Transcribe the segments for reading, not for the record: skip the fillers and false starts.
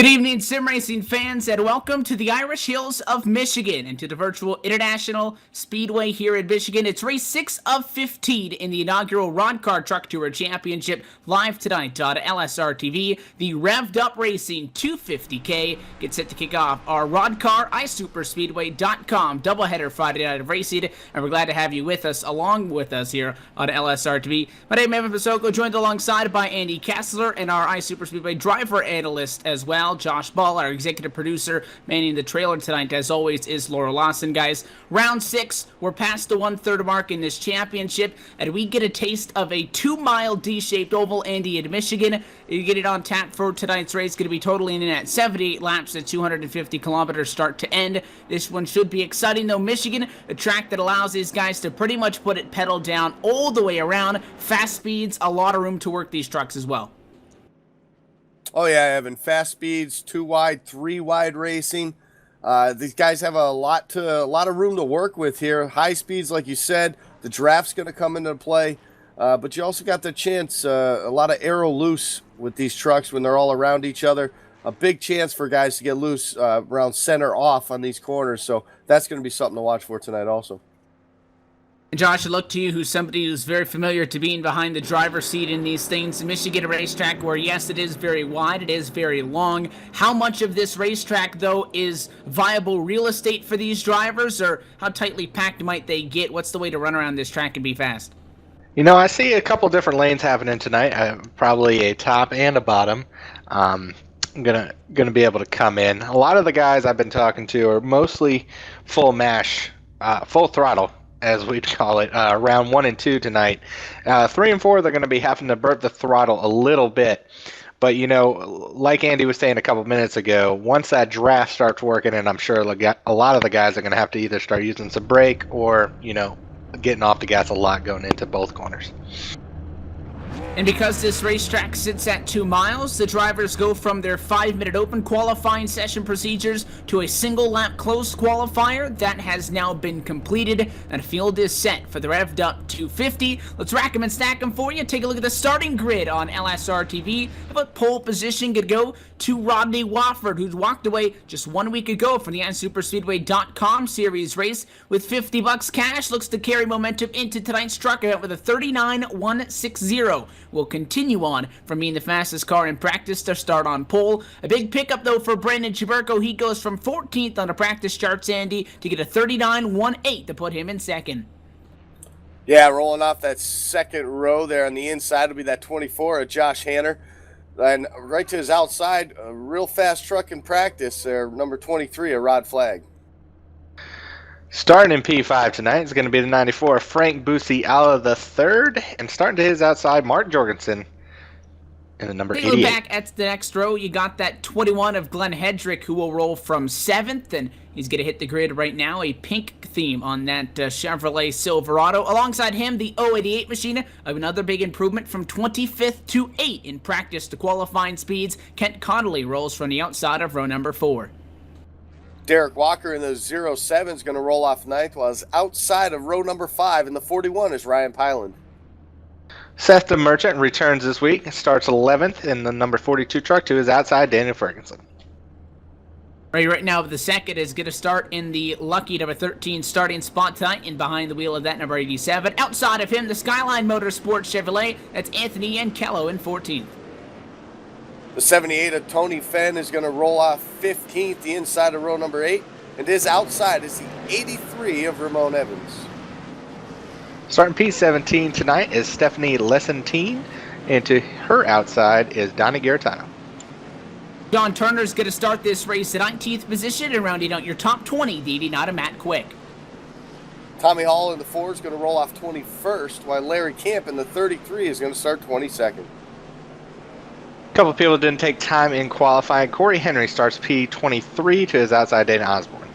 Good evening, sim racing fans, and welcome to the Irish Hills of Michigan and to the virtual International Speedway here in Michigan. It's race 6 of 15 in the inaugural RoddCarr Truck Tour Championship, live tonight on LSRTV. The Revved Up Racing 250K gets set to kick off our RoddCarr iSuperspeedway.com doubleheader Friday night of racing, and we're glad to have you with us, along with us here on LSRTV. My name is Evan Pasoko, joined alongside by Andy Kessler and our iSuperspeedway driver analyst as well. Josh Ball, our executive producer, manning the trailer tonight, as always, is Laura Lawson. Guys, round 6, we're past the 1/3 mark in this championship, and we get a taste of a 2-mile D-shaped oval, Andy, in Michigan. You get it on tap for tonight's race. Going to be totaling in at 78 laps at 250 kilometers start to end. This one should be exciting, though. Michigan, a track that allows these guys to pretty much put it pedal down all the way around. Fast speeds, a lot of room to work these trucks as well. Oh yeah, Evan. Fast speeds, 2 wide, 3 wide racing. These guys have a lot of room to work with here. High speeds, like you said, the draft's going to come into play, but you also got the chance, a lot of aero loose with these trucks when they're all around each other. A big chance for guys to get loose around center off on these corners, so that's going to be something to watch for tonight also. And Josh, I look to you, who's somebody who's very familiar to being behind the driver's seat in these things. Michigan, a racetrack where, yes, it is very wide, it is very long. How much of this racetrack, though, is viable real estate for these drivers, or how tightly packed might they get? What's the way to run around this track and be fast? You know, I see a couple different lanes happening tonight. Probably a top and a bottom. I'm gonna be able to come in. A lot of the guys I've been talking to are mostly full mash, full throttle, as we'd call it, round 1 and 2 tonight. 3 and 4, they're going to be having to burp the throttle a little bit. But, you know, like Andy was saying a couple minutes ago, once that draft starts working, and I'm sure a lot of the guys are going to have to either start using some brake or, you know, getting off the gas a lot going into both corners. And because this racetrack sits at 2 miles, the drivers go from their 5-minute open qualifying session procedures to a single-lap closed qualifier. That has now been completed, and field is set for the Revved Up 250. Let's rack them and stack them for you. Take a look at the starting grid on LSRTV. How about pole position could go to Rodney Wofford, who's walked away just 1 week ago from the iSuperspeedway.com series race with $50 cash. Looks to carry momentum into tonight's truck event with a 39.160. Will continue on from being the fastest car in practice to start on pole. A big pickup, though, for Brandon Chiburko. He goes from 14th on the practice charts, Andy, to get a 39.18 to put him in second. Yeah, rolling off that second row there on the inside will be that 24 of Josh Hanner. And right to his outside, a real fast truck in practice there, number 23 of Rod Flag. Starting in P5 tonight is going to be the 94 Frank Busiala III, and starting to his outside, Mark Jorgensen in the number 88. Back at the next row, you got that 21 of Glenn Hedrick, who will roll from 7th, and he's going to hit the grid right now. A pink theme on that Chevrolet Silverado. Alongside him, the 088 machine of another big improvement from 25th to 8th in practice to qualifying speeds. Kent Connolly rolls from the outside of row number 4. Derek Walker in the 07 is going to roll off 9th, while his outside of row number 5 in the 41 is Ryan Pyland. Seth the Merchant returns this week, starts 11th in the number 42 truck to his outside, Daniel Ferguson. Right now, the second is going to start in the lucky number 13 starting spot tonight, and behind the wheel of that number 87. Outside of him, the Skyline Motorsports Chevrolet, that's Anthony Ankello in 14th. The 78 of Tony Fenn is going to roll off 15th, the inside of row number 8. And his outside is the 83 of Ramon Evans. Starting P17 tonight is Stephanie Lessentine, and to her outside is Donnie Garetano. John Turner's going to start this race at 19th position, and rounding out your top 20, the 89 of Matt Quick. Tommy Hall in the 4 is going to roll off 21st, while Larry Camp in the 33 is going to start 22nd. A couple of people didn't take time in qualifying. Corey Henry starts P23 to his outside, Dana Osborne.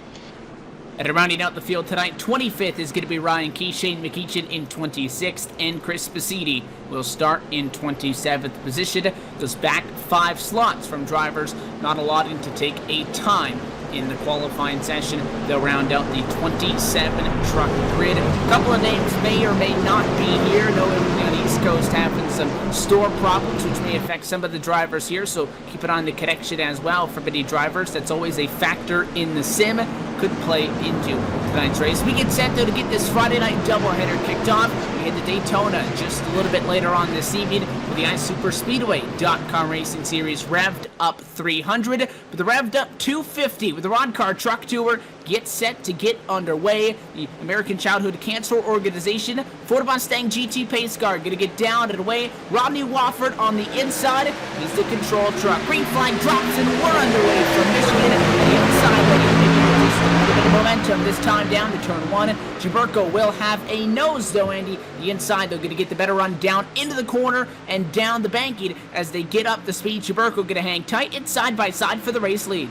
And rounding out the field tonight, 25th is going to be Ryan Key, Shane McEachin in 26th, and Chris Spacidi will start in 27th position. Goes back 5 slots from drivers not allotting to take a time in the qualifying session. They'll round out the 27-truck grid. A couple of names may or may not be here. No, everybody on the East Coast having some store problems, which may affect some of the drivers here, so keep it on the connection as well for many drivers. That's always a factor in the sim. Could play into tonight's race. We get set, though, to get this Friday night doubleheader kicked off. We head to Daytona just a little bit later on this evening with the iSuperspeedway.com Racing Series Revved Up 300. But the Revved Up 250 with the RoddCarr Truck Tour gets set to get underway. The American Childhood Cancer Organization Ford Mustang GT Pace Car going to get down and away. Rodney Wofford on the inside. He's the control truck. Green flag drops and we're underway from Michigan and the inside lane. Momentum this time down to turn 1. Jaburko will have a nose, though, Andy. The inside, they're going to get the better run down into the corner and down the banking as they get up the speed. Jaburko going to hang tight. It's side by side for the race lead.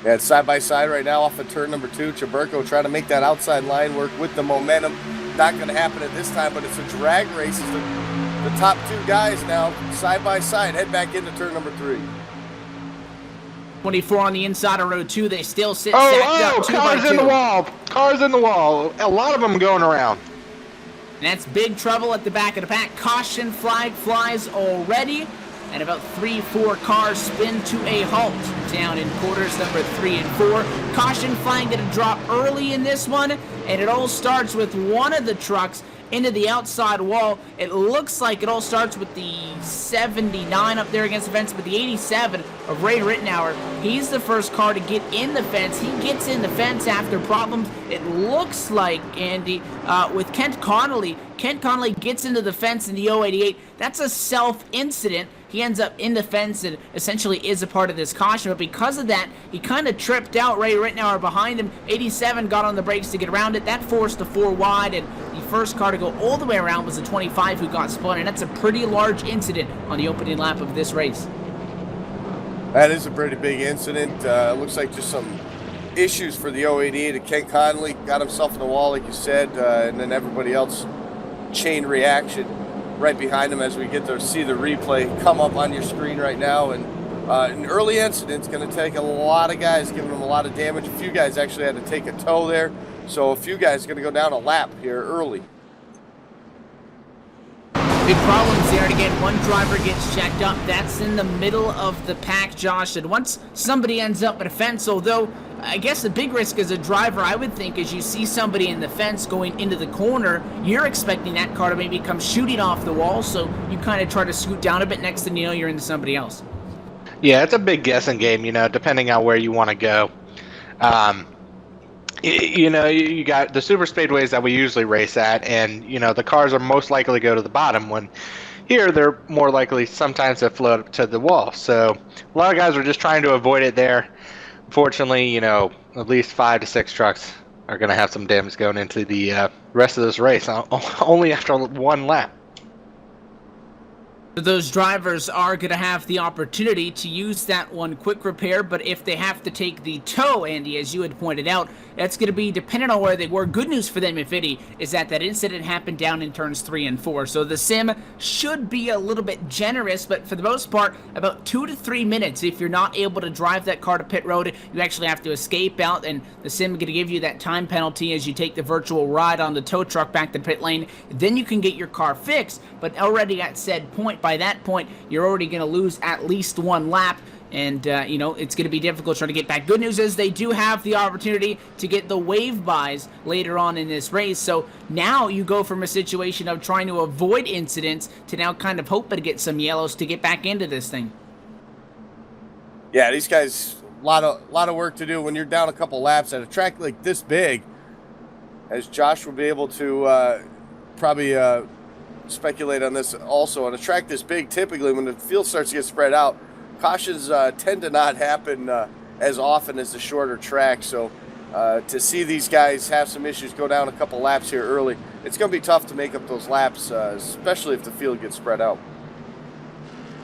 Yeah, it's side by side right now off of turn number 2. Jaburko trying to make that outside line work with the momentum. Not going to happen at this time, but it's a drag race. It's the top 2 guys now side by side. Head back into turn number 3. 24 on the inside of row 2. They still sit stacked up 2 by 2. Cars in the wall. Cars in the wall. A lot of them going around. And that's big trouble at the back of the pack. Caution flag flies already. And about 3-4 cars spin to a halt down in quarters number 3 and 4. Caution flag going to drop early in this one. And it all starts with one of the trucks into the outside wall. It looks like it all starts with the 79 up there against the fence, but the 87 of Ray Rittenauer, he's the first car to get in the fence. He gets in the fence after problems. It looks like, Andy, with Kent Connolly. Kent Connolly gets into the fence in the 088. That's a self-incident. He ends up in the fence and essentially is a part of this caution. But because of that, he kind of tripped out Ray Rittenauer behind him. 87 got on the brakes to get around it. That forced the 4 wide, and the first car to go all the way around was the 25 who got spun. And that's a pretty large incident on the opening lap of this race. That is a pretty big incident. Looks like just some issues for the 088. And Kent Connolly got himself in the wall, like you said, and then everybody else chain reaction right behind him as we get to see the replay come up on your screen right now. And an early incident's going to take a lot of guys, giving them a lot of damage. A few guys actually had to take a tow there, so a few guys are going to go down a lap here early. Big problems there. And again, one driver gets checked up. That's in the middle of the pack, Josh. And once somebody ends up at a fence, although I guess the big risk as a driver, I would think, is you see somebody in the fence going into the corner, you're expecting that car to maybe come shooting off the wall, so you kind of try to scoot down a bit. Next thing you know, you're into somebody else. Yeah, it's a big guessing game, depending on where you want to go. You got the super speedways that we usually race at, and, the cars are most likely to go to the bottom when here they're more likely sometimes to float to the wall. So a lot of guys are just trying to avoid it there. Fortunately, at least 5 to 6 trucks are going to have some damage going into the rest of this race, only after one lap. Those drivers are going to have the opportunity to use that one quick repair, but if they have to take the tow, Andy, as you had pointed out, that's going to be dependent on where they were. Good news for them, if any, is that incident happened down in turns 3 and 4, so the sim should be a little bit generous, but for the most part, about 2 to 3 minutes. If you're not able to drive that car to pit road, you actually have to escape out, and the sim is going to give you that time penalty as you take the virtual ride on the tow truck back to the pit lane. Then you can get your car fixed, but already at said point, by that point, you're already going to lose at least 1 lap, and it's going to be difficult trying to get back. Good news is they do have the opportunity to get the wave buys later on in this race, so now you go from a situation of trying to avoid incidents to now kind of hoping to get some yellows to get back into this thing. Yeah, these guys, a lot of work to do when you're down a couple laps at a track like this big, as Josh will be able to probably speculate on this also. On a track this big, typically when the field starts to get spread out, cautions tend to not happen as often as the shorter track. So to see these guys have some issues, go down a couple laps here early, it's going to be tough to make up those laps, especially if the field gets spread out.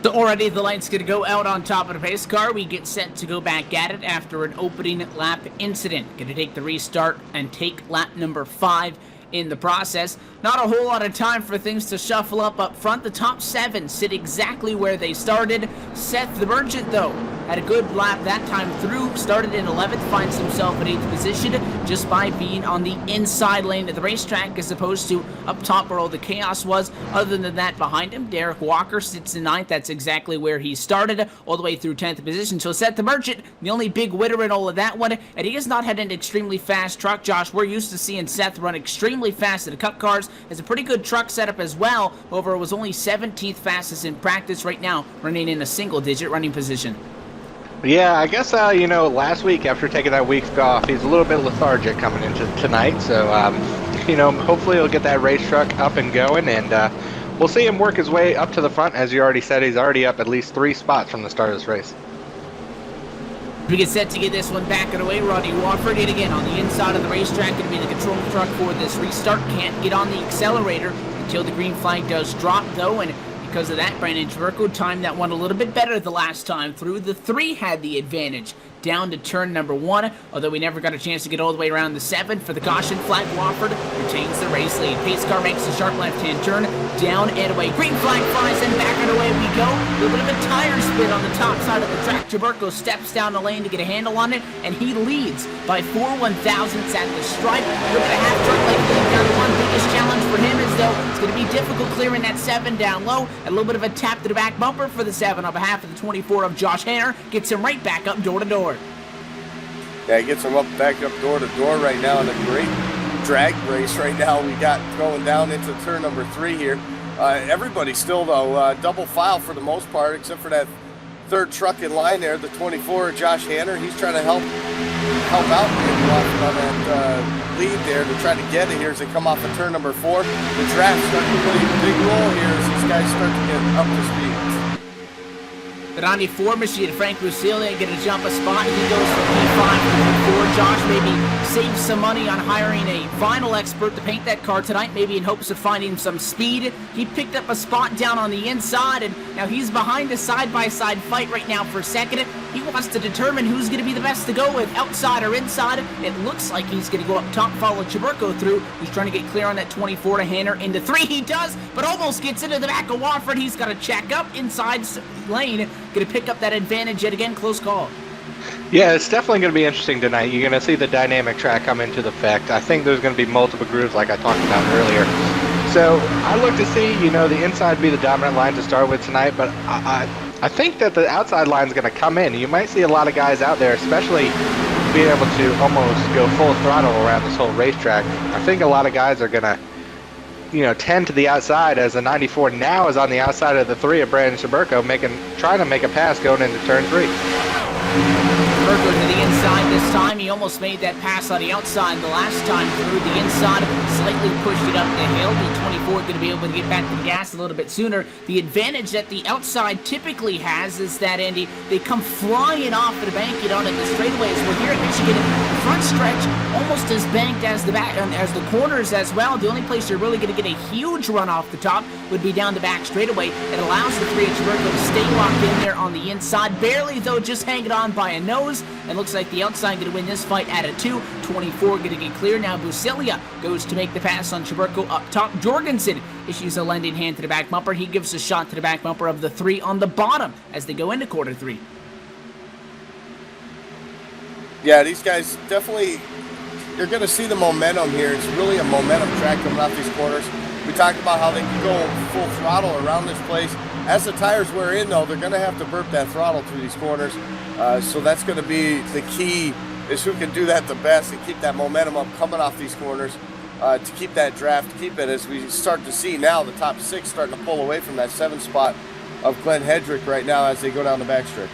So already the light's going to go out on top of the pace car. We get set to go back at it after an opening lap incident. Going to take the restart and take lap number 5 in the process. Not a whole lot of time for things to shuffle up front. The top 7 sit exactly where they started. Seth the Merchant, though, had a good lap that time through, started in 11th, finds himself in 8th position just by being on the inside lane of the racetrack as opposed to up top where all the chaos was. Other than that, behind him, Derek Walker sits in 9th. That's exactly where he started, all the way through 10th position. So Seth the Merchant, the only big winner in all of that one, and he has not had an extremely fast truck. Josh, we're used to seeing Seth run extremely fast in the Cup cars. Has a pretty good truck setup as well. However, it was only 17th fastest in practice. Right now, running in a single-digit running position. Yeah, I guess, last week after taking that week off, he's a little bit lethargic coming into tonight. So, hopefully he'll get that race truck up and going, and we'll see him work his way up to the front. As you already said, he's already up at least 3 spots from the start of this race. We get set to get this one back and away. Rodney Wofford yet again on the inside of the racetrack. Going to be the control truck for this restart. Can't get on the accelerator until the green flag does drop, though, and because of that, Brandon Churko timed that one a little bit better the last time through. The 3 had the advantage down to turn number 1, although we never got a chance to get all the way around the 7 for the caution flag. Wofford retains the race lead. Pace car makes a sharp left-hand turn, down and away. Green flag flies and back and away we go. A little bit of a tire spin on the top side of the track. Churko steps down the lane to get a handle on it, and he leads by 4 1/1000ths at the stripe. A little bit of half truck lane lead down to 1. Biggest challenge for him is, though, it's going to be difficult clearing that 7 down low. A little bit of a tap to the back bumper for the 7 on behalf of the 24 of Josh Hanner. Gets him right back up door to door. Yeah, he gets him back up door to door right now in a great drag race right now we got going down into turn number 3 here. Everybody still, though, double file for the most part, except for that 3rd truck in line there, the 24, Josh Hanner. He's trying to help out on that lead there to try to get it here as they come off of turn number 4. The draft's starting to play a big role here as these guys start to get up to speed. The 94 machine, Frank Rusilia, going to jump a spot. He goes from P5 to P4. Josh maybe saves some money on hiring a vinyl expert to paint that car tonight, maybe in hopes of finding some speed. He picked up a spot down on the inside, and now he's behind a side-by-side fight right now for second. He wants to determine who's going to be the best to go with, outside or inside. It looks like he's going to go up top, follow Churko through. He's trying to get clear on that 24 to Hanner into 3. He does, but almost gets into the back of Wofford. He's got to check up inside lane. Going to pick up that advantage yet again. Close call. Yeah, it's definitely going to be interesting tonight. You're going to see the dynamic track come into effect. I think there's going to be multiple grooves like I talked about earlier. So I look to see, the inside be the dominant line to start with tonight, but I think that the outside line is going to come in. You might see a lot of guys out there, especially being able to almost go full throttle around this whole racetrack. I think a lot of guys are going to tend to the outside, as the 94 now is on the outside of the 3 of Brandon Churko, trying to make a pass going into turn 3. Churko to the inside this time. He almost made that pass on the outside the last time through the inside. Slightly pushed it up the hill. The 24 going to be able to get back to the gas a little bit sooner. The advantage that the outside typically has is that, Andy, they come flying off the bank onto the straightaways. We're here at Michigan. The front stretch almost as banked as the back, as the corners as well. The only place you're really going to get a huge run off the top would be down the back straightaway. It allows the 3 of Churko to stay locked in there on the inside. Barely, though, just hanging on by a nose. And looks like the outside going to win this fight at a 2. 24 going to get clear. Now Busilia goes to make the pass on Churko up top. Jorgensen issues a lending hand to the back bumper. He gives a shot to the back bumper of the 3 on the bottom as they go into quarter 3. Yeah, these guys definitely, you're going to see the momentum here. It's really a momentum track coming off these corners. We talked about how they can go full throttle around this place. As the tires wear in, though, they're going to have to burp that throttle through these corners. So that's going to be the key, is who can do that the best and keep that momentum up coming off these corners to keep that draft, to keep it, as we start to see now the top 6 starting to pull away from that 7 spot of Glenn Hedrick right now as they go down the backstretch.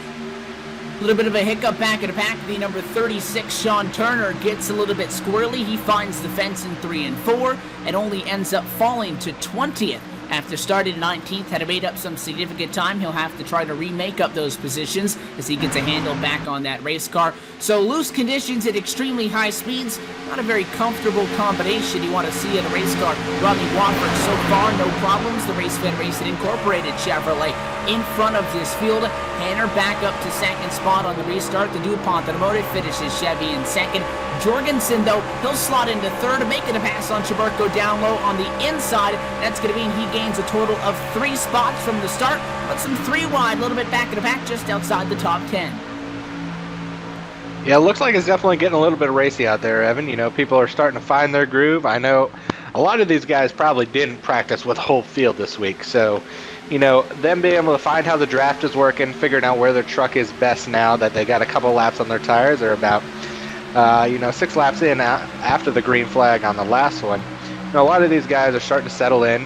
A little bit of a hiccup back in the pack. The number 36, Sean Turner, gets a little bit squirrely. He finds the fence in 3 and 4 and only ends up falling to 20th. After starting 19th, had made up some significant time. He'll have to try to remake up those positions as he gets a handle back on that race car. So loose conditions at extremely high speeds, not a very comfortable combination you want to see in a race car. Rodney Wofford, so far, no problems. The Race Federation Incorporated Chevrolet in front of this field. Hanner back up to second spot on the restart. The DuPont Automotive finishes Chevy in second. Jorgensen, though, he'll slot into third, making a pass on Chaburko down low on the inside. That's going to mean he gains a total of 3 spots from the start, but some 3 wide, a little bit back in the pack, just outside the top 10. Yeah, it looks like it's definitely getting a little bit racy out there, Evan. You know, people are starting to find their groove. I know a lot of these guys probably didn't practice with the whole field this week, so you know, them being able to find how the draft is working, figuring out where their truck is best now that they got a couple laps on their tires. They're about, 6 laps in after the green flag on the last one. You know, a lot of these guys are starting to settle in.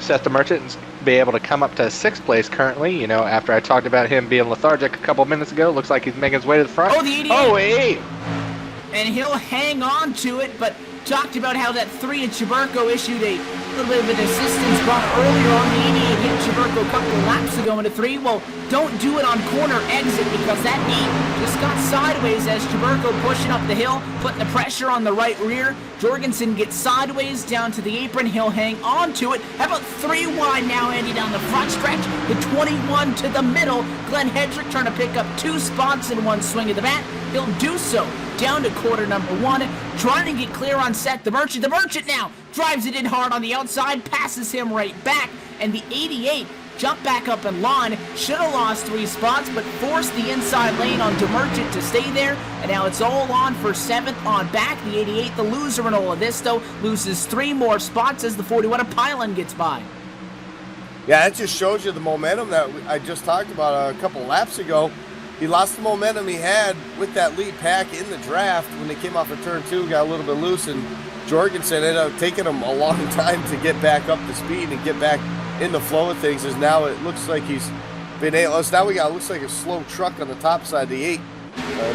Seth the Merchant be able to come up to 6th place currently. You know, after I talked about him being lethargic a couple minutes ago, looks like he's making his way to the front. Oh, the 88. Oh, wait. And he'll hang on to it, but talked about how that 3 at Chaburko issued a little bit of an assistance bump earlier on. The 88 hit Chaburko a couple of laps ago into 3. Well, don't do it on corner exit because that 8 just got sideways as Chaburko pushing up the hill, putting the pressure on the right rear. Jorgensen gets sideways down to the apron. He'll hang on to it. How about 3 wide now, Andy, down the front stretch? The 21 to the middle. Glenn Hedrick trying to pick up 2 spots in one swing of the bat. He'll do so down to quarter number 1, trying to get clear on Seth the Merchant. The Merchant now drives it in hard on the outside, passes him right back, and the 88 jumped back up in line. Should have lost 3 spots, but forced the inside lane on DeMerchant to stay there, and now it's all on for 7th on back. The 88, the loser in all of this, though, loses 3 more spots as the 41 of Pylon gets by. Yeah, that just shows you the momentum that I just talked about a couple laps ago. He lost the momentum he had with that lead pack in the draft when they came off of turn 2, got a little bit loose, and Jorgensen ended up taking him a long time to get back up to speed and get back in the flow of things. As now it looks like he's been able. Now we got looks like a slow truck on the top side of the 8.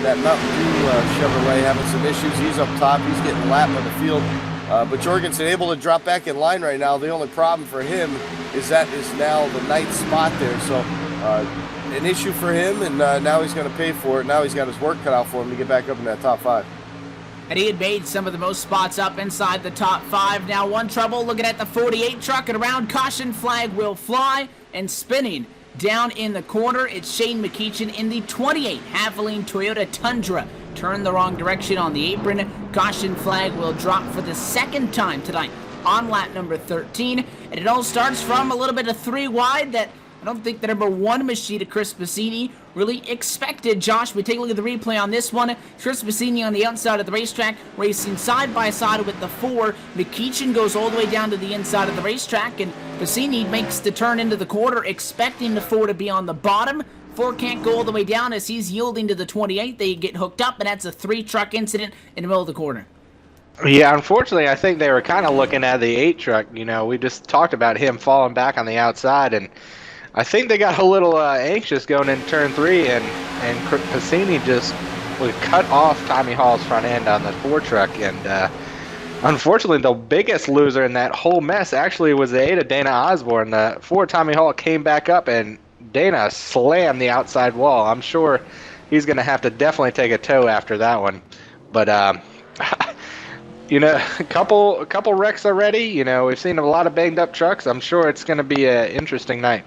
That Mountain Dew Chevrolet having some issues. He's up top. He's getting lapped on the field. But Jorgensen able to drop back in line right now. The only problem for him is that is now the 9th spot there. So an issue for him, and now he's going to pay for it. Now he's got his work cut out for him to get back up in that top 5. And he had made some of the most spots up inside the top 5. Now one trouble looking at the 48 truck, and around caution flag will fly, and spinning down in the corner, it's Shane McEachin in the 28 Havoline Toyota Tundra. Turned the wrong direction on the apron. Caution flag will drop for the 2nd time tonight on lap number 13. And it all starts from a little bit of 3 wide that I don't think the number 1 Machida, Chris Bassini, really expected. Josh, we take a look at the replay on this one. Chris Bassini on the outside of the racetrack, racing side by side with the 4. McEachin goes all the way down to the inside of the racetrack, and Bassini makes the turn into the quarter, expecting the 4 to be on the bottom. 4 can't go all the way down as he's yielding to the 28. They get hooked up, and that's a 3-truck incident in the middle of the corner. Yeah, unfortunately, I think they were kind of looking at the 8 truck. You know, we just talked about him falling back on the outside, and I think they got a little anxious going into turn 3, and Passini just would cut off Tommy Hall's front end on the 4 truck. And unfortunately, the biggest loser in that whole mess actually was the 8 of Dana Osborne. The 4 Tommy Hall came back up, and Dana slammed the outside wall. I'm sure he's going to have to definitely take a tow after that one. But you know, a couple wrecks already. You know, we've seen a lot of banged up trucks. I'm sure it's going to be an interesting night.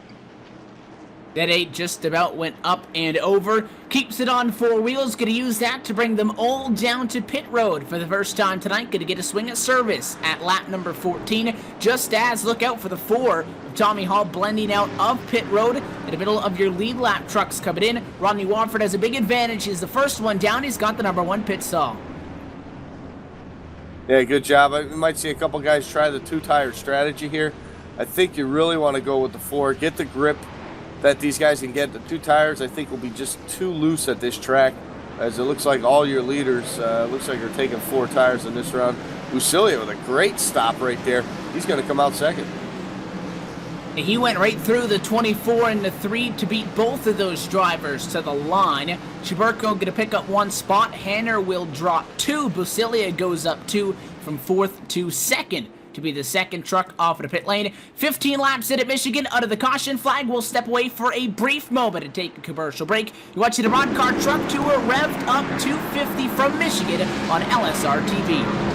That 8 just about went up and over. Keeps it on 4 wheels. Going to use that to bring them all down to pit road for the first time tonight. Going to get a swing at service at lap number 14. Just as, look out for the 4 of Tommy Hall blending out of pit road. In the middle of your lead lap trucks coming in. Rodney Wofford has a big advantage. He's the first one down. He's got the number 1 pit stall. Yeah, good job. We might see a couple guys try the 2-tire strategy here. I think you really want to go with the 4. Get the grip that these guys can get. The 2 tires, I think, will be just too loose at this track, as it looks like all your leaders looks like are taking 4 tires in this round. Usilia with a great stop right there. He's going to come out second. He went right through the 24 and the 3 to beat both of those drivers to the line. Chaburko going to pick up 1 spot. Hanner will drop 2. Busilia goes up 2 from 4th to 2nd to be the 2nd truck off of the pit lane. 15 laps in at Michigan. Under the caution flag, we'll step away for a brief moment and take a commercial break. You're watching the RoddCarr Truck Tour, revved up 250 from Michigan on LSRTV.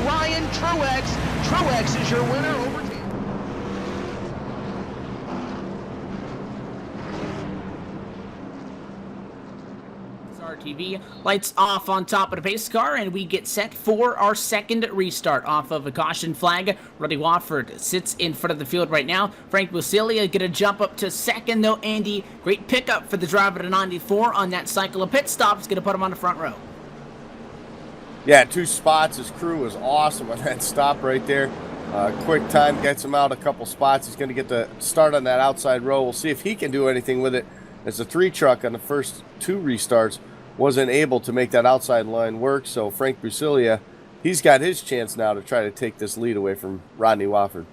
Ryan Truex. Truex is your winner over LSRTV lights off on top of the pace car, and we get set for our second restart off of a caution flag. Roddy Wofford sits in front of the field right now. Frank Busilia gonna jump up to second though. Andy, great pickup for the driver to 94 on that cycle of pit stops. Gonna put him on the front row. Yeah, 2 spots. His crew was awesome on that stop right there. Quick time gets him out a couple spots. He's going to get the start on that outside row. We'll see if he can do anything with it, as the 3 truck on the first 2 restarts wasn't able to make that outside line work. So Frank Busilia, he's got his chance now to try to take this lead away from Rodney Wofford.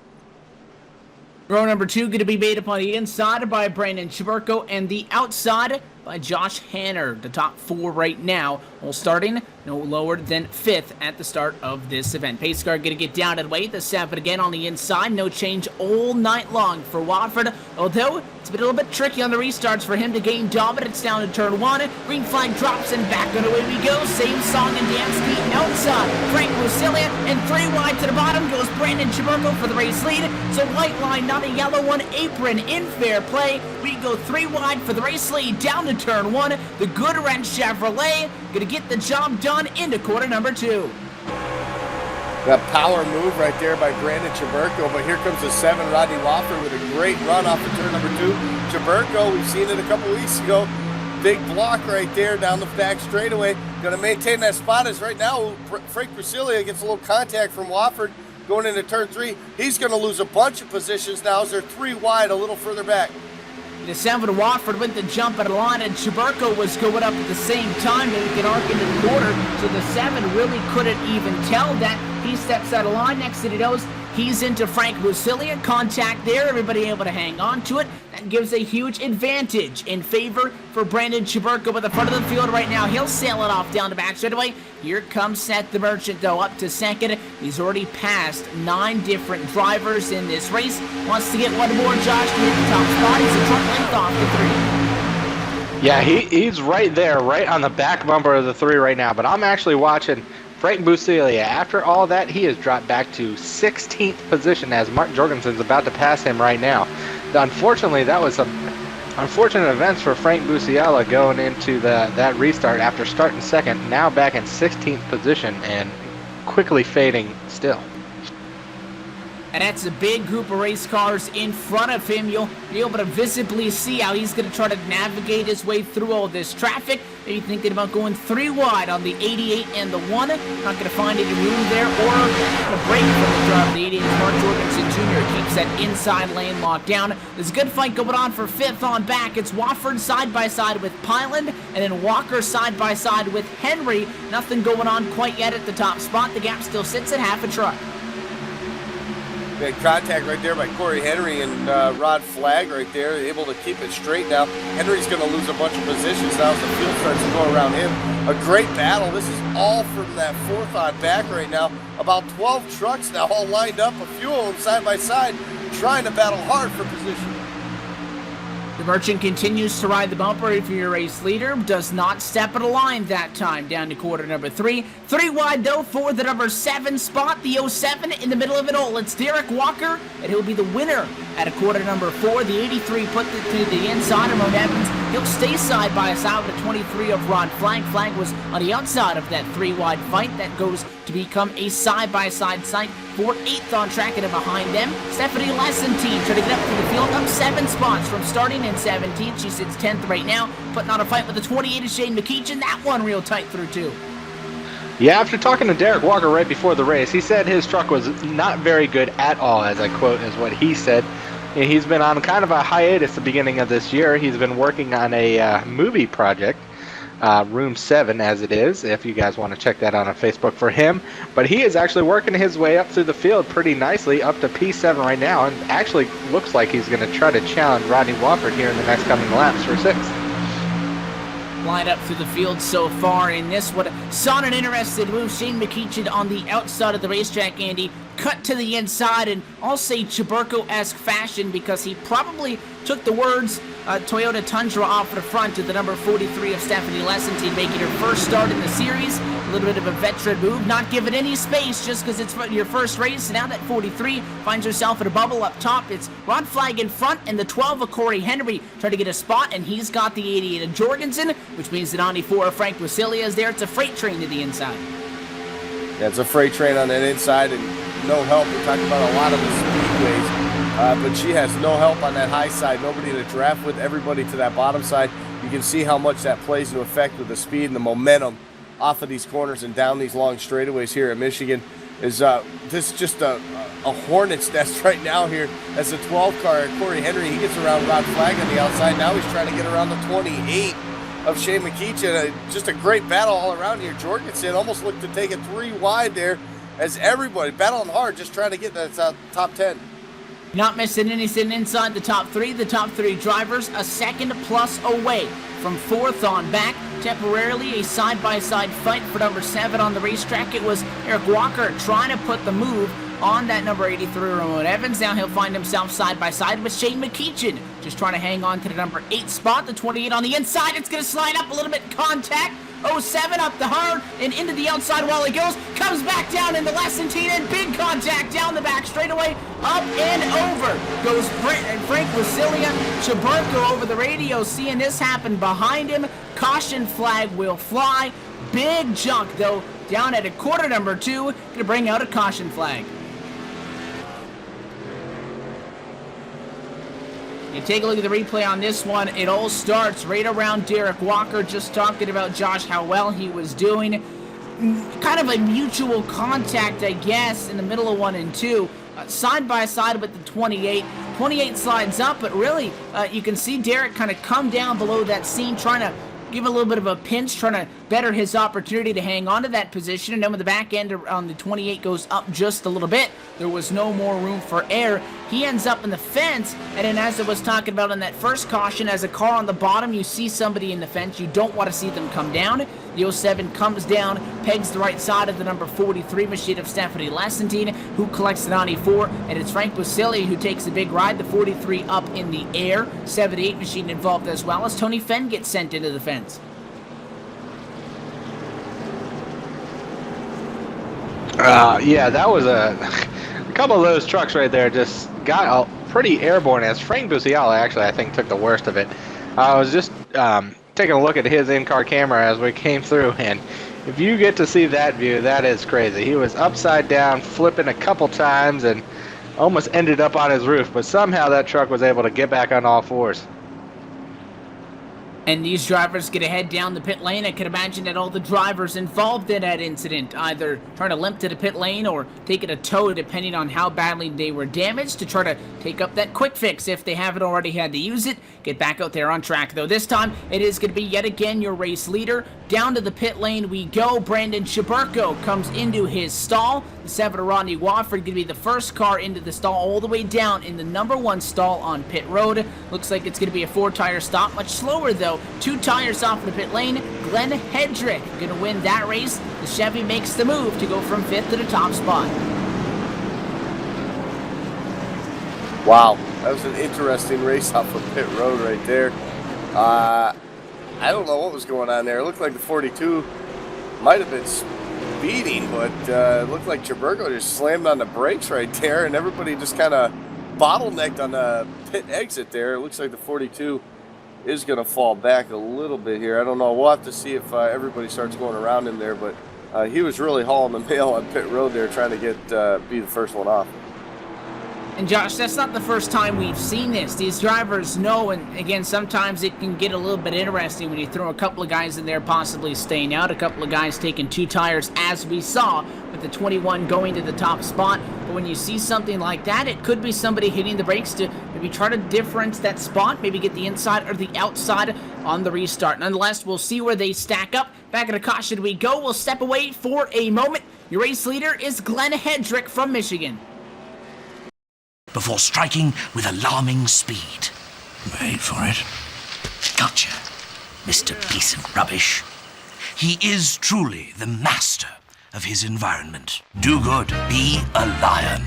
Row number 2 going to be made up on the inside by Brandon Chiburko and the outside by Josh Hanner. The top 4 right now, all starting no lower than 5th at the start of this event. Pace car going to get down and wait. The 7 again on the inside. No change all night long for Wofford, although it's been a little bit tricky on the restarts for him to gain dominance down to turn 1. Green flag drops and back and away we go. Same song and dance beat outside. Frank Busilia and 3 wide to the bottom goes Brandon Chiburko for the race lead. So white line, not a yellow one. Apron in fair play. We go 3 wide for the race lead down to turn 1. The Good Wrench Chevrolet gonna get the job done into quarter number 2. That power move right there by Brandon Chiburko, but here comes the 7, Rodney Wofford, with a great run off of turn number 2. Chiburko, we've seen it a couple weeks ago. Big block right there down the back straightaway. Going to maintain that spot as right now Frank Busilia gets a little contact from Wofford going into turn 3. He's going to lose a bunch of positions now as they're 3 wide a little further back. The 7 Wofford went the jump at a line, and Chiburko was going up at the same time to get arc into the quarter, so the 7 really couldn't even tell that. He steps out of line. Next thing he knows, he's into Frank Busilia. Contact there, everybody able to hang on to it. That gives a huge advantage in favor for Brandon Chiburko at the front of the field right now. He'll sail it off down the back straightaway. Here comes Seth the Merchant, though, up to second. He's already passed 9 different drivers in this race. Wants to get one more. Josh to hit the top spot. He's a truck length off the 3. Yeah, he's right there, right on the back bumper of the 3 right now. But I'm actually watching Frank Busilia. After all that, he has dropped back to 16th position as Mark Jorgensen's about to pass him right now. Unfortunately, that was some unfortunate events for Frank Busilia going into that restart after starting second, now back in 16th position and quickly fading still. And that's a big group of race cars in front of him. You'll be able to visibly see how he's going to try to navigate his way through all this traffic. Maybe thinking about going 3 wide on the 88 and the 1. Not going to find any room there, or a break from the drive. The 88 is Mark Jorgensen Jr. keeps that inside lane locked down. There's a good fight going on for 5th on back. It's Wofford side by side with Pyland, and then Walker side by side with Henry. Nothing going on quite yet at the top spot. The gap still sits at half a truck. Big contact right there by Corey Henry and Rod Flagg right there, able to keep it straight now. Henry's going to lose a bunch of positions now as the field starts to go around him. A great battle. This is all from that 4th on back right now. About 12 trucks now all lined up, a few of them side by side, trying to battle hard for position. The Merchant continues to ride the bumper for your race leader. Does not step at a line that time down to quarter number 3. 3 wide, though, for the number 7 spot. The 07 in the middle of it all. It's Derek Walker, and he'll be the winner at a quarter number 4. The 83 put it to the inside of Ramon Evans. He'll stay side by side with the 23 of Rod Flagg. Flagg was on the outside of that 3 wide fight. That goes to become a side-by-side sight for 8th on track, and behind them, Stephanie Lessentine trying to get up to the field, up 7 spots from starting in 17th. She sits 10th right now, putting on a fight with the 28 of Shane McKeechin. That one real tight through 2. Yeah, after talking to Derek Walker right before the race, he said his truck was not very good at all, as I quote, is what he said. He's been on kind of a hiatus at the beginning of this year. He's been working on a movie project. Room 7 as it is, if you guys want to check that out on Facebook for him. But he is actually working his way up through the field pretty nicely, up to P7 right now, and actually looks like he's going to try to challenge Rodney Wofford here in the next coming laps for 6th. Lined up through the field so far in this one. Saw an interesting move. Shane McKeechin on the outside of the racetrack, Andy. Cut to the inside, and I'll say Chiburko-esque fashion, because he probably took the words Toyota Tundra off the front to the number 43 of Stephanie Lessentine, making her first start in the series. A little bit of a veteran move, not giving any space just because it's your first race. And now that 43 finds herself in a bubble up top. It's Rod Flag in front and the 12 of Corey Henry trying to get a spot, and he's got the 88 of Jorgensen, which means the 94 of Frank Wasilia is there. It's a freight train to the inside. Yeah, it's a freight train on that inside and no help. We talked about a lot of the speedways, but she has no help on that high side. Nobody to draft with, everybody to that bottom side. You can see how much that plays into effect with the speed and the momentum off of these corners and down these long straightaways here at Michigan. Is this is just a hornet's nest right now here as the 12 car, Corey Henry, he gets around Rod Flag on the outside. Now he's trying to get around the 28 of Shane McKeechin. Just a great battle all around here. Jorgensen almost looked to take it 3 wide there as everybody battling hard, just trying to get that top 10. Not missing anything inside the top 3. The top 3 drivers a second plus away from 4th on back. Temporarily a side-by-side fight for number 7 on the racetrack. It was Eric Walker trying to put the move on that number 83 Ramon Evans. Now he'll find himself side-by-side with Shane McKeechin, just trying to hang on to the number 8 spot. The 28 on the inside. It's going to slide up a little bit. Contact. 07 up the hard and into the outside while he goes. Comes back down in the Lessentina and big contact down the back straightaway. Up and over goes Frank Wasilia. Chaburko over the radio seeing this happen behind him. Caution flag will fly. Big junk though down at a quarter number 2. Going to bring out a caution flag. You take a look at the replay on this one. It all starts right around Derek Walker, just talking about Josh, how well he was doing. Kind of a mutual contact, I guess, in the middle of 1 and 2. Side by side with the 28. 28 slides up, but really, you can see Derek kind of come down below that seam, trying to give a little bit of a pinch, trying to better his opportunity to hang on to that position. And then when the back end on the 28 goes up just a little bit, there was no more room for air. He ends up in the fence, and then as I was talking about in that first caution, as a car on the bottom, you see somebody in the fence, you don't want to see them come down. The 07 comes down, pegs the right side of the number 43 machine of Stephanie Lessentine, who collects the 94, and it's Frank Wasilia who takes the big ride, the 43 up in the air. 78 machine involved as well as Tony Fenn gets sent into the fence. Yeah, that was a couple of those trucks right there just got pretty airborne, as Frank Busiala actually, I think, took the worst of it. I was just taking a look at his in-car camera as we came through, and if you get to see that view, that is crazy. He was upside down, flipping a couple times, and almost ended up on his roof, but somehow that truck was able to get back on all fours. And these drivers get to head down the pit lane. I can imagine that all the drivers involved in that incident either trying to limp to the pit lane or taking a tow, depending on how badly they were damaged, to try to take up that quick fix if they haven't already had to use it. Get back out there on track, though. This time, it is going to be yet again your race leader. Down to the pit lane we go. Brandon Chaburko comes into his stall. The 7 of Rodney Wofford going to be the first car into the stall, all the way down in the number 1 stall on pit road. Looks like it's going to be a 4-tire stop. Much slower, though. 2 tires off the pit lane. Glenn Hedrick going to win that race. The Chevy makes the move to go from 5th to the top spot. Wow, that was an interesting race off of pit road right there. I don't know what was going on there. It looked like the 42 might have been speeding, but it looked like Chaburko just slammed on the brakes right there, and everybody just kind of bottlenecked on the pit exit there. It looks like the 42 is going to fall back a little bit here. I don't know. We'll have to see if everybody starts going around him there, but he was really hauling the mail on pit road there, trying to get be the first one off. And Josh, that's not the first time we've seen this. These drivers know, and again, sometimes it can get a little bit interesting when you throw a couple of guys in there possibly staying out, a couple of guys taking 2 tires, as we saw with the 21 going to the top spot. But when you see something like that, it could be somebody hitting the brakes to maybe try to difference that spot, maybe get the inside or the outside on the restart. Nonetheless, we'll see where they stack up. Back at a caution we go. We'll step away for a moment. Your race leader is Glenn Hedrick from Michigan. Before striking with alarming speed. Wait for it. Gotcha, Mr. Piece of Rubbish. He is truly the master of his environment. Do good, be a lion.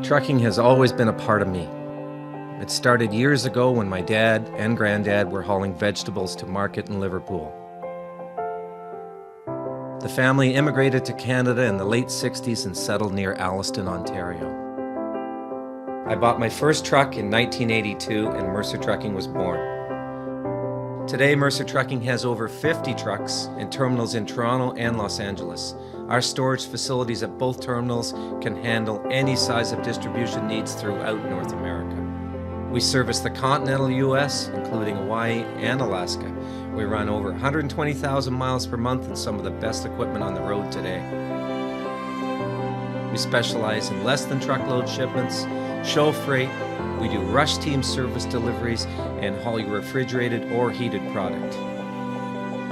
Trucking has always been a part of me. It started years ago when my dad and granddad were hauling vegetables to market in Liverpool. The family immigrated to Canada in the late 60s and settled near Alliston, Ontario. I bought my first truck in 1982 and Mercer Trucking was born. Today, Mercer Trucking has over 50 trucks in terminals in Toronto and Los Angeles. Our storage facilities at both terminals can handle any size of distribution needs throughout North America. We service the continental U.S., including Hawaii and Alaska. We run over 120,000 miles per month and some of the best equipment on the road today. We specialize in less than truckload shipments, show freight, we do rush team service deliveries, and haul your refrigerated or heated product.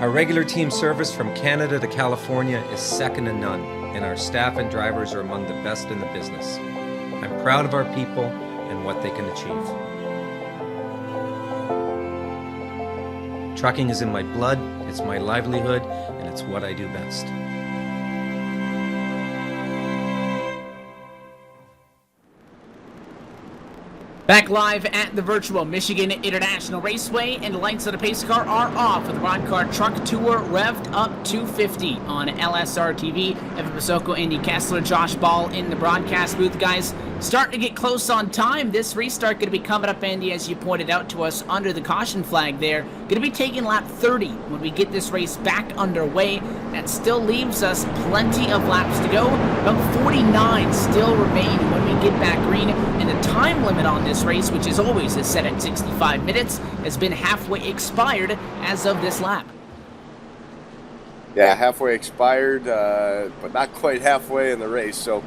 Our regular team service from Canada to California is second to none, and our staff and drivers are among the best in the business. I'm proud of our people and what they can achieve. Trucking is in my blood, it's my livelihood, and it's what I do best. Back live at the virtual Michigan International Raceway, and the lights of the pace car are off for the RoddCarr Truck Tour Revved Up 250 on LSRTV. Evan Basoko, Andy Kessler, Josh Ball in the broadcast booth. Guys, starting to get close on time. This restart going to be coming up, Andy, as you pointed out to us, under the caution flag there. Going to be taking lap 30 when we get this race back underway. That still leaves us plenty of laps to go. About 49 still remain when we get back green, and the time limit on this race, which is always set at 65 minutes, has been halfway expired as of this lap. Yeah, halfway expired, but not quite halfway in the race. So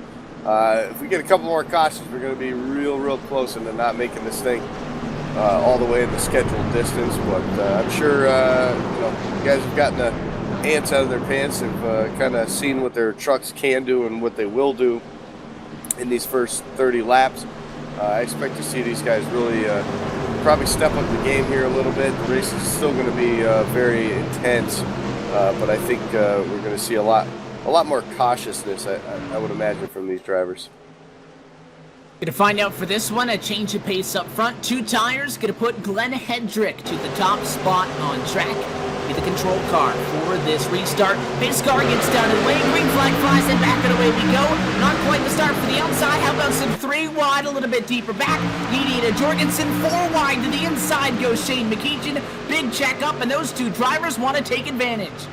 if we get a couple more cautions, we're going to be real close into not making this thing all the way in the scheduled distance. But I'm sure you guys have gotten the ants out of their pants. Have kind of seen what their trucks can do and what they will do in these first 30 laps. I expect to see these guys really probably step up the game here a little bit. The race is still going to be very intense, but I think we're going to see a lot more cautiousness, I would imagine, from these drivers. Going to find out for this one, a change of pace up front. 2 tires, going to put Glenn Hedrick to the top spot on track. Be the control car for this restart. Pace car gets down and away. Green flag flies, and back and away we go. Not quite the start for the outside. How about some 3 wide, a little bit deeper back. Edie to Jorgensen, 4 wide to the inside goes Shane McKeechin. Big check up, and those 2 drivers want to take advantage.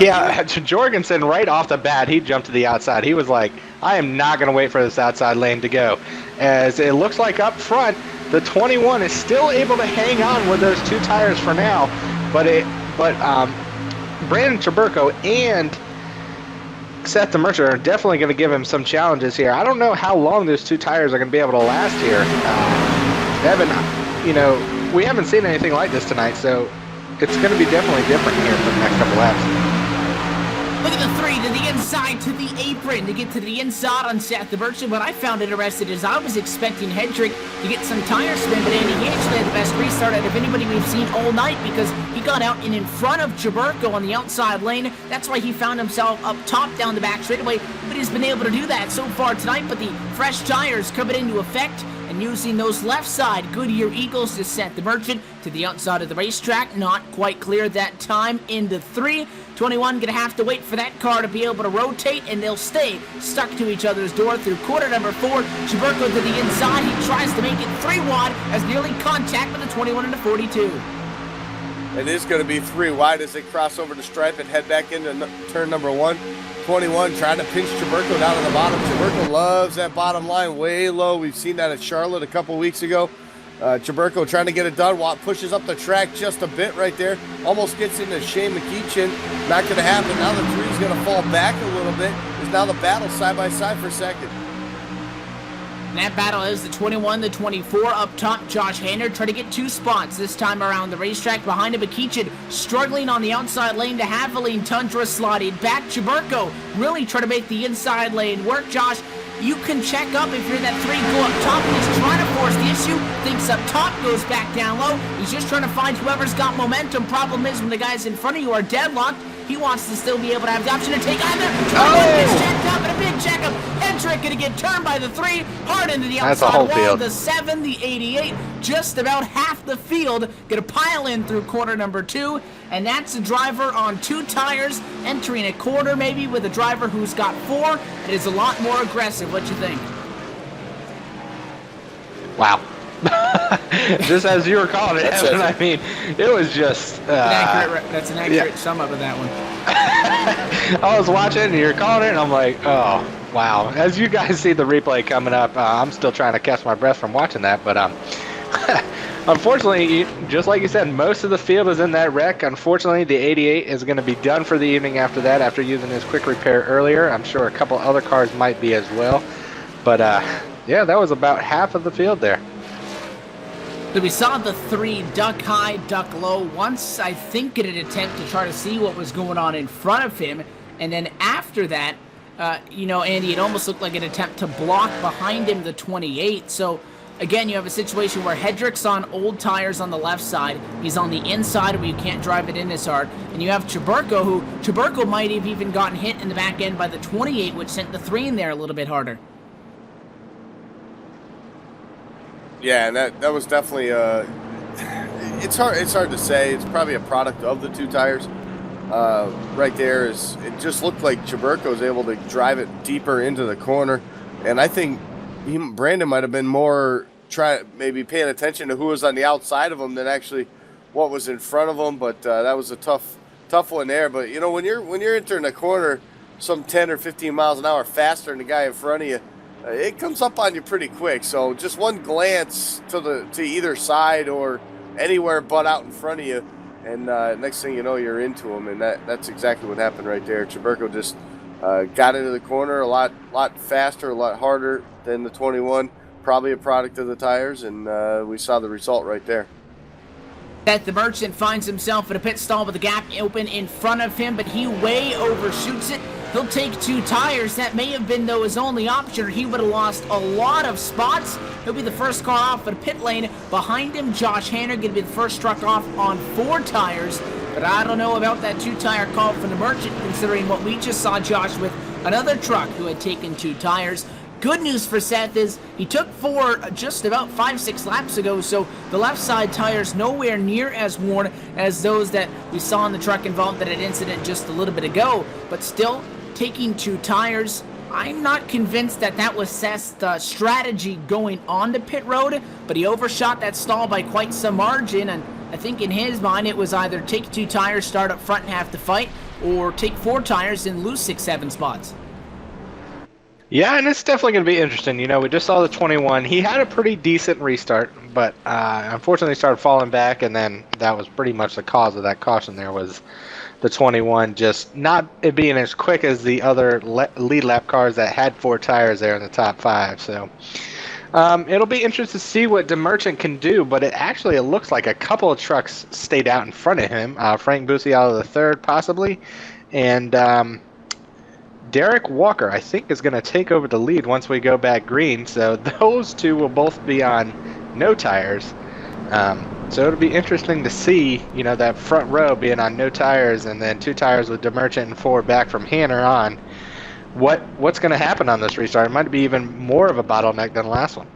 Yeah, Jorgensen, right off the bat, he jumped to the outside. He was like, I am not going to wait for this outside lane to go. As it looks like up front, the 21 is still able to hang on with those 2 tires for now. But Brandon Traburco and Seth DeMercer are definitely going to give him some challenges here. I don't know how long those 2 tires are going to be able to last here. Evan, we haven't seen anything like this tonight, so it's going to be definitely different here for the next couple laps. Look at the 3 to the inside, to the apron, to get to the inside on Seth DeMercer. What I found interesting is I was expecting Hedrick to get some tire spin, but Andy, he actually had the best restart out of anybody we've seen all night, because he got out and in front of Traburco on the outside lane. That's why he found himself up top down the back straightaway, but he's been able to do that so far tonight. But the fresh tires coming into effect, and using those left side Goodyear Eagles to set the merchant to the outside of the racetrack. Not quite clear that time into 3. 21 gonna have to wait for that car to be able to rotate, and they'll stay stuck to each other's door through quarter number 4. Traburco to the inside. He tries to make it 3 wide as nearly contact with the 21 and the 42. It is going to be 3 wide as they cross over the stripe and head back into turn number 1. 21 trying to pinch Traburco down on the bottom. Traburco loves that bottom line way low. We've seen that at Charlotte a couple weeks ago. Traburco trying to get it done. Watt pushes up the track just a bit right there. Almost gets into Shane McKeechin. Not going to happen. Now the 3 is going to fall back a little bit. There's now the battle side by side for second. And that battle is the 21, the 24 up top. Josh Hander trying to get 2 spots this time around the racetrack. Behind him, McKeechin struggling on the outside lane to Haviline. Tundra slotted back. Traburco really trying to make the inside lane work. Josh, you can check up if you're in that 3, go up top. He's trying to force the issue. Thinks up top, goes back down low. He's just trying to find whoever's got momentum. Problem is when the guys in front of you are deadlocked, he wants to still be able to have the option to take either. Gets checked up and a big checkup. Hedrick going to get turned by the 3, hard into the That's a outside whole wall. field. The 7, the 88, just about half the field going to pile in through corner number 2. And that's a driver on 2 tires entering a quarter maybe with a driver who's got 4. It is a lot more aggressive. What you think? Wow. Just as you were calling it, Evan, I mean, it was just... That's an accurate sum up of that one. I was watching and you're calling it, and I'm like, oh, wow. As you guys see the replay coming up, I'm still trying to catch my breath from watching that, but unfortunately, just like you said, most of the field is in that wreck. Unfortunately, the 88 is going to be done for the evening after that, after using his quick repair earlier. I'm sure a couple other cars might be as well. But, yeah, that was about half of the field there. So we saw the 3 duck high, duck low once, I think, in an attempt to try to see what was going on in front of him. And then after that, you know, Andy, it almost looked like an attempt to block behind him the 28. So, again, you have a situation where Hedrick's on old tires on the left side. He's on the inside where you can't drive it in as hard. And you have Chaburko might have even gotten hit in the back end by the 28, which sent the 3 in there a little bit harder. Yeah, and that was definitely it's hard to say. It's probably a product of the 2 tires. Right there is, it just looked like Chaburko was able to drive it deeper into the corner, and I think Brandon might have been more maybe paying attention to who was on the outside of him than actually what was in front of him. But that was a tough one there. But you know, when you're entering a corner some 10 or 15 miles an hour faster than the guy in front of you, it comes up on you pretty quick. So just one glance to either side or anywhere but out in front of you, and next thing you know, you're into him. And that's exactly what happened right there. Chaburko just got into the corner a lot faster, a lot harder than the 21. Probably a product of the tires, and we saw the result right there. That the Merchant finds himself in a pit stall with the gap open in front of him, but he way overshoots it. He'll take 2 tires. That may have been, though, his only option, or he would have lost a lot of spots. He'll be the first car off at pit lane. Behind him, Josh Hanner going to be the first truck off on 4 tires. But I don't know about that 2-tire call from the Merchant, considering what we just saw Josh with another truck who had taken 2 tires. Good news for Seth is he took 4 just about 5-6 laps ago, so the left side tires nowhere near as worn as those that we saw in the truck involved in an incident just a little bit ago. But still, taking 2 tires, I'm not convinced that was Seth's strategy going on the pit road, but he overshot that stall by quite some margin, and I think in his mind it was either take 2 tires, start up front and have to fight, or take 4 tires and lose 6-7 spots. Yeah, and it's definitely going to be interesting. You know, we just saw the 21. He had a pretty decent restart, but unfortunately started falling back, and then that was pretty much the cause of that caution there, was the 21 just not it being as quick as the other lead lap cars that had 4 tires there in the top 5. So it'll be interesting to see what DeMerchant can do, but it looks like a couple of trucks stayed out in front of him. Frank Bussi out of the 3rd possibly, and Derek Walker, I think, is going to take over the lead once we go back green. So those 2 will both be on no tires. So it'll be interesting to see, you know, that front row being on no tires, and then 2 tires with DeMerchant and 4 back from Hanner on. What's going to happen on this restart? It might be even more of a bottleneck than the last one.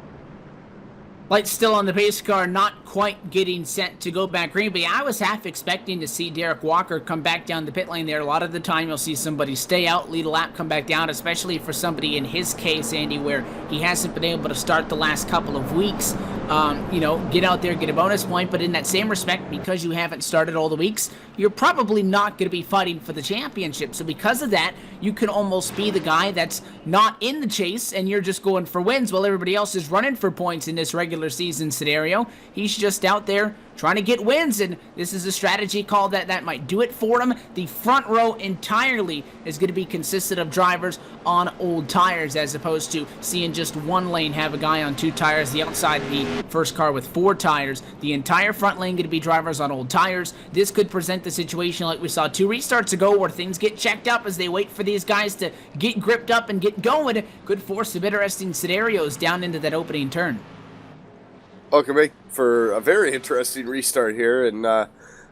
Lights still on the pace car, not quite getting set to go back green, but yeah, I was half expecting to see Derek Walker come back down the pit lane there. A lot of the time you'll see somebody stay out, lead a lap, come back down, especially for somebody in his case, Andy, where he hasn't been able to start the last couple of weeks. You know, get out there, get a bonus point, but in that same respect, because you haven't started all the weeks, you're probably not going to be fighting for the championship. So because of that, you can almost be the guy that's not in the chase and you're just going for wins while everybody else is running for points in this regular season scenario. He's just out there trying to get wins, and this is a strategy call that might do it for him. The front row entirely is going to be consistent of drivers on old tires, as opposed to seeing just one lane have a guy on 2 tires, the outside the first car with 4 tires. The entire front lane going to be drivers on old tires. This could present the situation like we saw 2 restarts ago, where things get checked up as they wait for these guys to get gripped up and get going. Could force some interesting scenarios down into that opening turn. Okay, make for a very interesting restart here, and I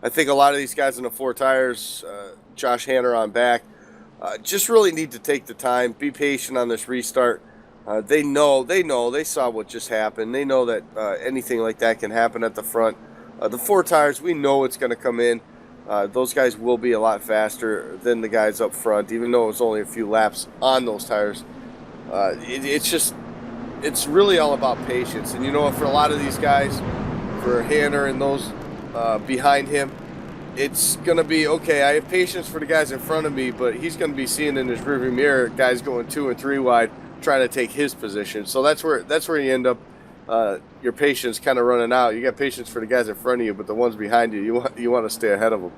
think a lot of these guys in the 4 tires, Josh Hanner on back, Just really need to take the time, be patient on this restart. They saw what just happened. They know that anything like that can happen at the front. The 4 tires, we know it's going to come in. Those guys will be a lot faster than the guys up front, even though it's only a few laps on those tires. It's really all about patience. And you know what, for a lot of these guys, for Hanner and those behind him, it's going to be, okay, I have patience for the guys in front of me, but he's going to be seeing in his rearview mirror guys going 2 and 3 wide trying to take his position. So that's where you end up, your patience kind of running out. You got patience for the guys in front of you, but the ones behind you, you want to stay ahead of them.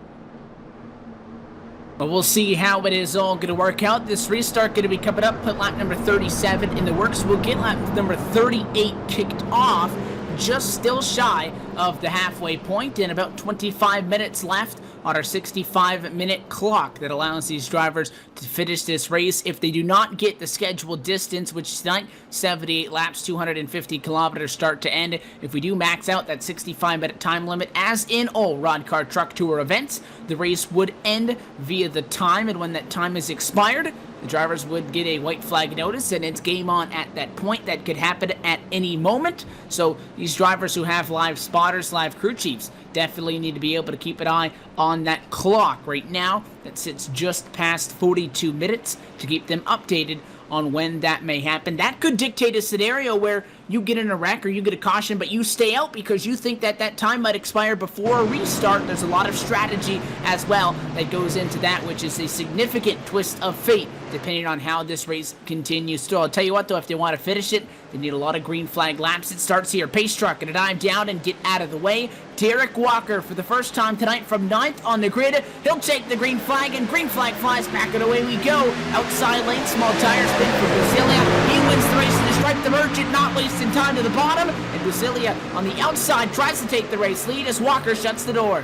But we'll see how it is all going to work out. This restart going to be coming up. Put lap number 37 in the works. We'll get lap number 38 kicked off, just still shy of the halfway point, and about 25 minutes left on our 65-minute clock that allows these drivers to finish this race. If they do not get the scheduled distance, which tonight, 78 laps, 250 kilometers start to end. If we do max out that 65-minute time limit, as in all RoddCarr Truck Tour events, the race would end via the time, and when that time is expired, the drivers would get a white flag notice, and it's game on at that point. That could happen at any moment. So these drivers who have live spotters, live crew chiefs, definitely need to be able to keep an eye on that clock. Right now, that sits just past 42 minutes to keep them updated on when that may happen. That could dictate a scenario where you get in a wreck or you get a caution, but you stay out because you think that that time might expire before a restart. There's a lot of strategy as well that goes into that, which is a significant twist of fate depending on how this race continues. Still, I'll tell you what though, if they want to finish it, they need a lot of green flag laps. It starts here. Pace truck gonna dive down and get out of the way. Derek Walker, for the first time tonight, from 9th on the grid. He'll take the green flag, and green flag flies back, and away we go. Outside lane, small tire spin for Brasilia. He wins the race to strike the Merchant, not wasting time to the bottom. And Brasilia on the outside tries to take the race lead as Walker shuts the door.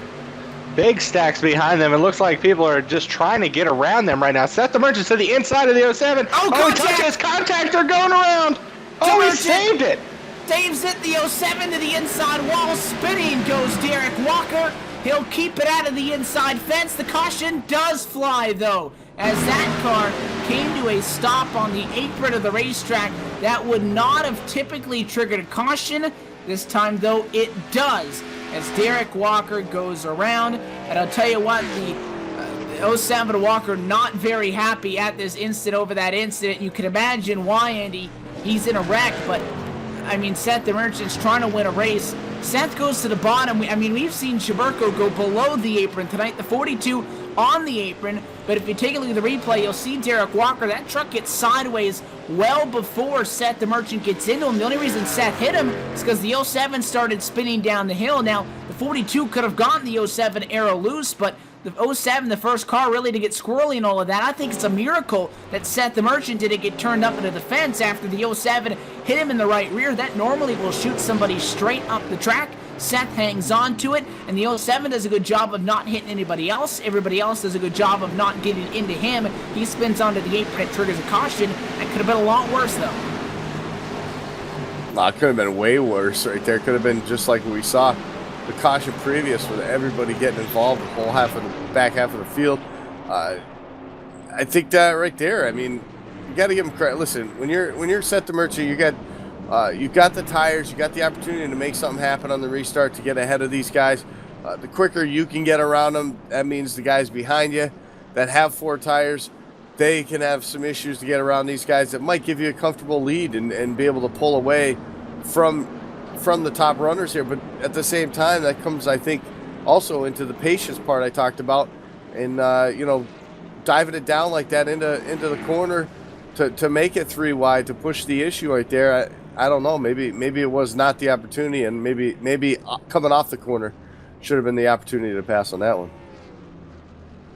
Big stacks behind them. It looks like people are just trying to get around them right now. Seth the Merchant to the inside of the 07. Oh, he touches contact. They're going around. Oh, he saved it. Saves it, the 07 to the inside wall. Spinning goes Derek Walker. He'll keep it out of the inside fence. The caution does fly, though, as that car came to a stop on the apron of the racetrack. That would not have typically triggered a caution. This time, though, it does, as Derek Walker goes around. And I'll tell you what, the 07 Walker not very happy at this instant over that incident. You can imagine why, Andy. He's in a wreck, but I mean, Seth the Merchant's trying to win a race. Seth goes to the bottom. We've seen Shaburko go below the apron tonight, the 42 on the apron. But if you take a look at the replay, you'll see Derek Walker. That truck gets sideways well before Seth the Merchant gets into him. The only reason Seth hit him is because the 07 started spinning down the hill. Now, the 42 could have gotten the 07 arrow loose, but the 07, the first car really to get squirrely and all of that. I think it's a miracle that Seth the Merchant didn't get turned up into the fence after the 07 hit him in the right rear. That normally will shoot somebody straight up the track. Seth hangs on to it, and the 07 does a good job of not hitting anybody else. Everybody else does a good job of not getting into him. He spins onto the apron, it triggers a caution. That could have been a lot worse, though. It could have been way worse right there. Could have been just like what we saw the caution previous with everybody getting involved, the whole back half of the field. I think that right there, you got to give them credit. Listen, when you're Seth the Merchant, you've got the tires, you got the opportunity to make something happen on the restart to get ahead of these guys. The quicker you can get around them, that means the guys behind you that have 4 tires, they can have some issues to get around these guys that might give you a comfortable lead and be able to pull away from the top runners here. But at the same time, that comes, I think, also into the patience part I talked about, and diving it down like that into the corner to make it 3 wide, to push the issue right there. I don't know, maybe it was not the opportunity, and maybe coming off the corner should have been the opportunity to pass on that one.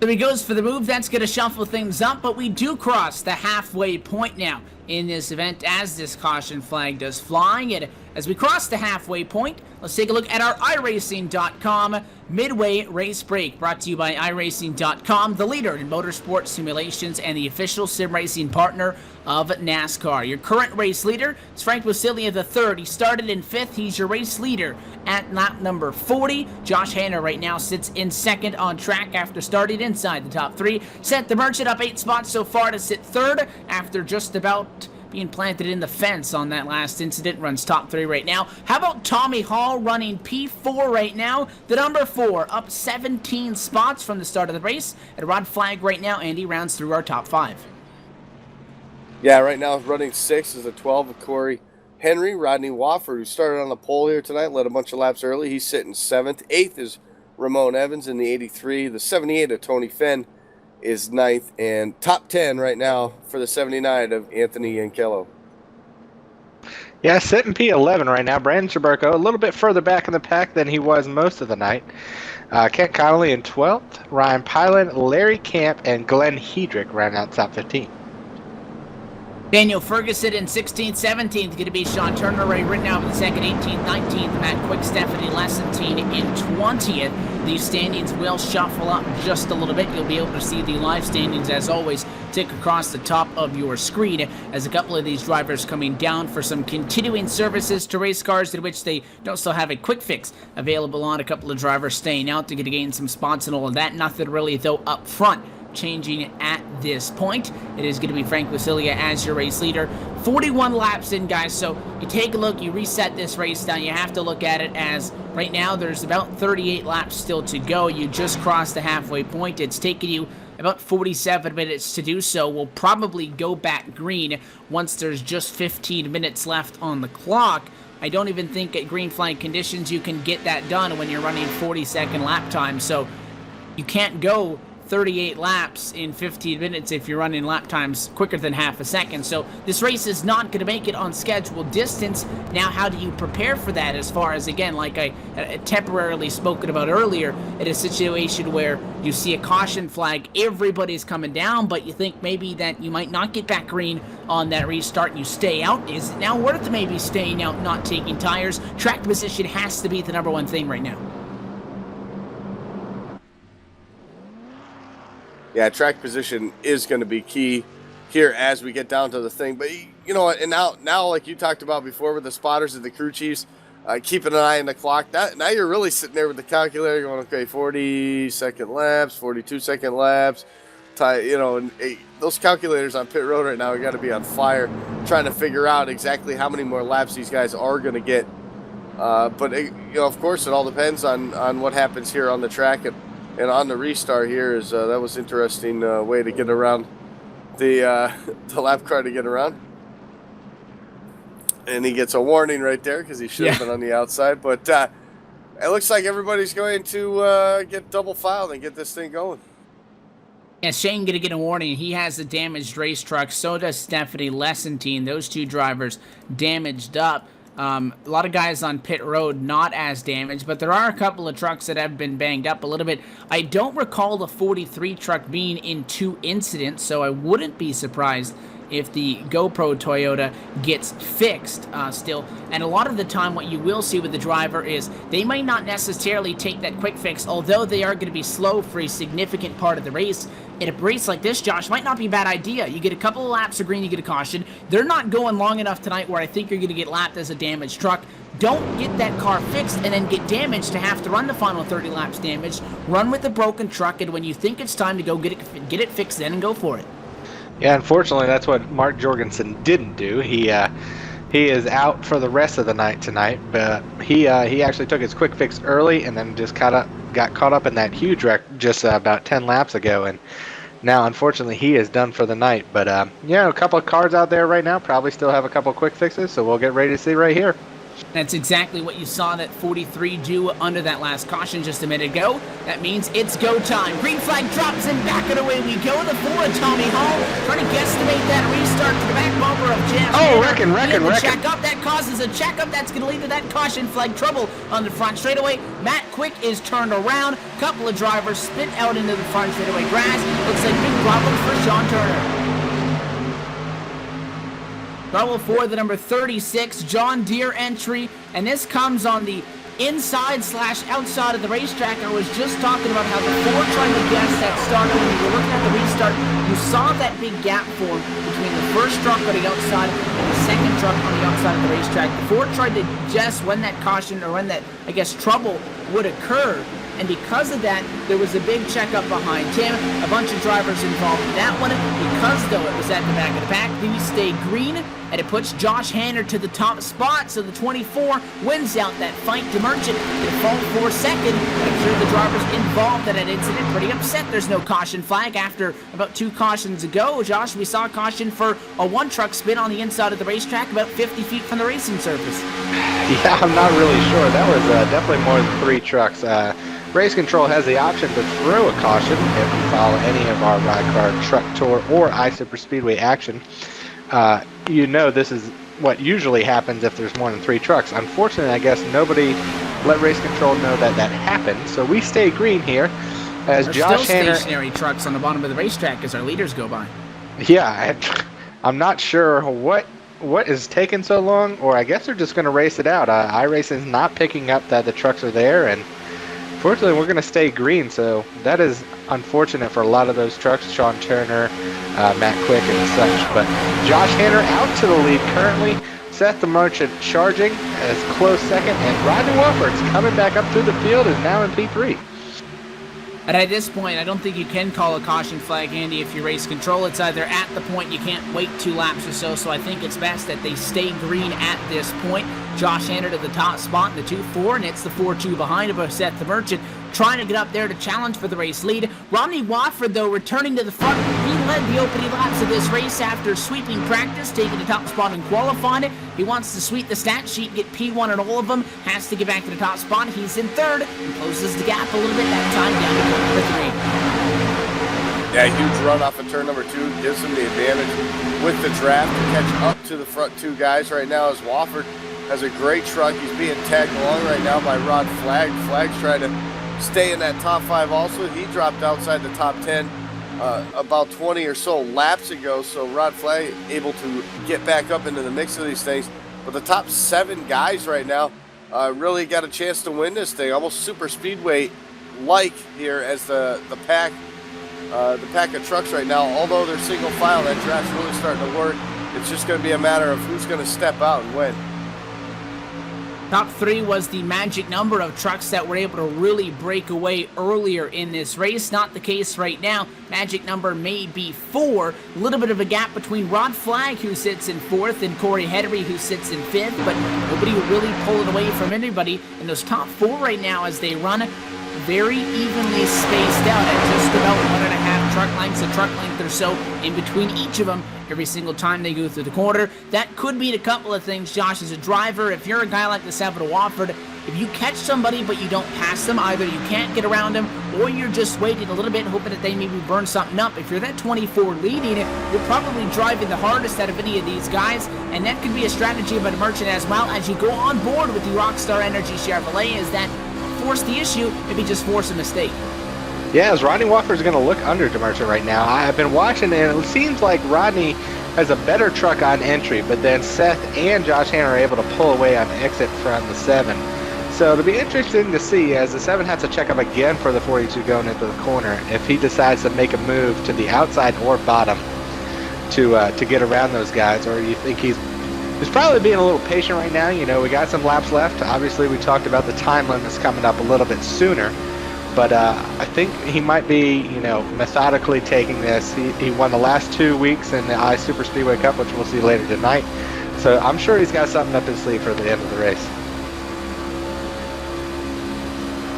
So he goes for the move. That's going to shuffle things up, but we do cross the halfway point now. in this event as this caution flag does fly. And as we cross the halfway point, let's take a look at our iRacing.com Midway Race Break, brought to you by iRacing.com, the leader in motorsport simulations and the official sim racing partner of NASCAR. Your current race leader is Frank Wasilia III. He started in 5th. He's your race leader at lap number 40. Josh Hanna right now sits in 2nd on track after starting inside the top 3. Sent the Merchant up 8 spots so far to sit 3rd after just about being planted in the fence on that last incident. Runs top 3 right now. How about Tommy Hall running P4 right now? The number 4 up 17 spots from the start of the race. At Rod Flag right now, Andy rounds through our top 5. Yeah, right now running 6 is a 12 of Corey Henry. Rodney Wofford, who started on the pole here tonight, led a bunch of laps early. He's sitting 7th. 8th is Ramon Evans in the 83. The 78 of Tony Fenn is 9th. And top 10 right now for the 79 of Anthony Yankello. Yeah, sitting P11 right now. Brandon Chaburko a little bit further back in the pack than he was most of the night. Kent Connolly in 12th. Ryan Pylan, Larry Camp, and Glenn Hedrick round out top 15. Daniel Ferguson in 16th, 17th, going to be Sean Turner, Ray Rittenhouse in second, 18th, 19th, Matt Quick, Stephanie Lessentine in 20th. These standings will shuffle up just a little bit. You'll be able to see the live standings, as always, tick across the top of your screen as a couple of these drivers coming down for some continuing services to race cars in which they don't still have a quick fix available on. A couple of drivers staying out to get to gain some spots and all of that. Nothing really, though, up front changing at this point. It is going to be Frank Wasilia as your race leader. 41 laps in, guys, so you take a look, you reset this race down, you have to look at it as right now there's about 38 laps still to go. You just crossed the halfway point. It's taken you about 47 minutes to do so. We'll probably go back green once there's just 15 minutes left on the clock. I don't even think at green flag conditions you can get that done when you're running 40-second lap time, so you can't go 38 laps in 15 minutes if you're running lap times quicker than half a second. So this race is not going to make it on scheduled distance. Now, how do you prepare for that as far as, again, like I temporarily spoken about earlier, in a situation where you see a caution flag, everybody's coming down, but you think maybe that you might not get back green on that restart and you stay out? Is it now worth maybe staying out, not taking tires? Track position has to be the number one thing right now. Yeah, track position is going to be key here as we get down to the thing. But, you know what, and now like you talked about before with the spotters and the crew chiefs, keeping an eye on the clock, now you're really sitting there with the calculator going, okay, 40-second laps, 42-second laps. And those calculators on pit road right now are got to be on fire, trying to figure out exactly how many more laps these guys are going to get. But, of course, it all depends on what happens here on the track. And on the restart here is that was interesting way to get around the lap car to get around. And he gets a warning right there because he should have been on the outside. But it looks like everybody's going to get double filed and get this thing going. Yeah, Shane going to get a warning. He has a damaged race truck. So does Stephanie Lessentine. Those two drivers damaged up. A lot of guys on pit road not as damaged, but there are a couple of trucks that have been banged up a little bit. I don't recall the 43 truck being in 2 incidents, so I wouldn't be surprised if the GoPro Toyota gets fixed still. And a lot of the time what you will see with the driver is they might not necessarily take that quick fix, although they are going to be slow for a significant part of the race. In a race like this, Josh, might not be a bad idea. You get a couple of laps of green, you get a caution. They're not going long enough tonight where I think you're going to get lapped as a damaged truck. Don't get that car fixed and then get damaged to have to run the final 30 laps damaged. Run with a broken truck, and when you think it's time to go get it fixed then and go for it. Yeah, unfortunately, that's what Mark Jorgensen didn't do. He is out for the rest of the night tonight, but he actually took his quick fix early and then just got caught up in that huge wreck just about 10 laps ago, and now unfortunately he is done for the night. But a couple of cars out there right now probably still have a couple of quick fixes, so we'll get ready to see right here. That's exactly what you saw that 43 do under that last caution just a minute ago. That means it's go time. Green flag drops and back and away we go. The 4 of Tommy Hall trying to guesstimate that restart to the back bumper of Jeff. Reckon. Check up. That causes a check up. That's going to lead to that caution flag trouble on the front straightaway. Matt Quick is turned around. Couple of drivers spit out into the front straightaway grass. Looks like big problems for Sean Turner. Trouble for the number 36 John Deere entry, and this comes on the inside/outside of the racetrack. I was just talking about how the Ford trying to guess that start. When you were looking at the restart, you saw that big gap form between the first truck on the outside and the second truck on the outside of the racetrack. The Ford tried to guess when that caution, or when that, I guess, trouble would occur. And because of that, there was a big checkup behind him, a bunch of drivers involved in that one. Because, though, it was at the back of the pack, these stay green, and it puts Josh Hanner to the top spot, so the 24 wins out that fight to Merchant. They fall for second, but I'm sure the drivers involved in that incident pretty upset there's no caution flag after about 2 cautions ago. Josh, we saw a caution for a one-truck spin on the inside of the racetrack about 50 feet from the racing surface. Yeah, I'm not really sure. That was definitely more than 3 trucks. Race Control has the option to throw a caution if you follow any of our RoddCarr Truck Tour or iSuperspeedway action. You know this is what usually happens if there's more than 3 trucks. Unfortunately, I guess nobody let Race Control know that that happened, so we stay green here as There's Josh still Hanner... stationary trucks on the bottom of the racetrack as our leaders go by. Yeah, I'm not sure what is taking so long, or I guess they're just going to race it out. iRacing's not picking up that the trucks are there, and fortunately, we're going to stay green, so that is unfortunate for a lot of those trucks. Sean Turner, Matt Quick, and such. But Josh Hanner out to the lead currently. Seth the Merchant charging as close second, and Rodney Wofford's coming back up through the field, is now in P3. And at this point, I don't think you can call a caution flag, Andy, if you Race Control. It's either at the point, you can't wait 2 laps or so I think it's best that they stay green at this point. Josh Hanner to the top spot in the 2-4, and it's the 4-2 behind of Seth the Merchant, trying to get up there to challenge for the race lead. Rodney Wofford, though, returning to the front. He led the opening laps of this race after sweeping practice, taking the top spot and qualifying. He wants to sweep the stat sheet, get P1 in all of them, has to get back to the top spot. He's in 3rd and closes the gap a little bit that time down to number 3. Yeah, huge run off of turn number 2 gives him the advantage with the draft to catch up to the front 2 guys right now, as Wofford has a great truck. He's being tagged along right now by Rod Flagg. Flagg's trying to stay in that top 5 also. He dropped outside the top 10 about 20 or so laps ago, so Rod Flagg able to get back up into the mix of these things. But the top 7 guys right now really got a chance to win this thing, almost super speedway like here as the pack of trucks right now. Although they're single file, that draft's really starting to work. It's just going to be a matter of who's going to step out and win. Top 3 was the magic number of trucks that were able to really break away earlier in this race. Not the case right now. Magic number may be 4. A little bit of a gap between Rod Flagg, who sits in 4th, and Corey Henry, who sits in 5th, but nobody really pulling away from anybody in those top 4 right now as they run very evenly spaced out at just about 1.5 truck lengths, a truck length or so in between each of them every single time they go through the corner. That could mean a couple of things, Josh. As a driver, if you're a guy like the 7 Wofford, if you catch somebody but you don't pass them, either you can't get around them or you're just waiting a little bit hoping that they maybe burn something up. If you're that 24 leading, you're probably driving the hardest out of any of these guys, and that could be a strategy of a Merchant as well as you go on board with the Rockstar Energy Chevrolet. Is that force the issue, maybe just force a mistake? Yeah, as Rodney Wofford's going to look under Demerchant right now. I've been watching, and it seems like Rodney has a better truck on entry, but then Seth and Josh Hanner are able to pull away on exit from the 7. So it'll be interesting to see, as the 7 has to check up again for the 42 going into the corner, if he decides to make a move to the outside or bottom to get around those guys, or you think he's probably being a little patient right now. You know, we got some laps left. Obviously, we talked about the time limits coming up a little bit sooner. But I think he might be, you know, methodically taking this. He won the last 2 weeks in the iSuperspeedway Cup, which we'll see later tonight. So I'm sure he's got something up his sleeve for the end of the race.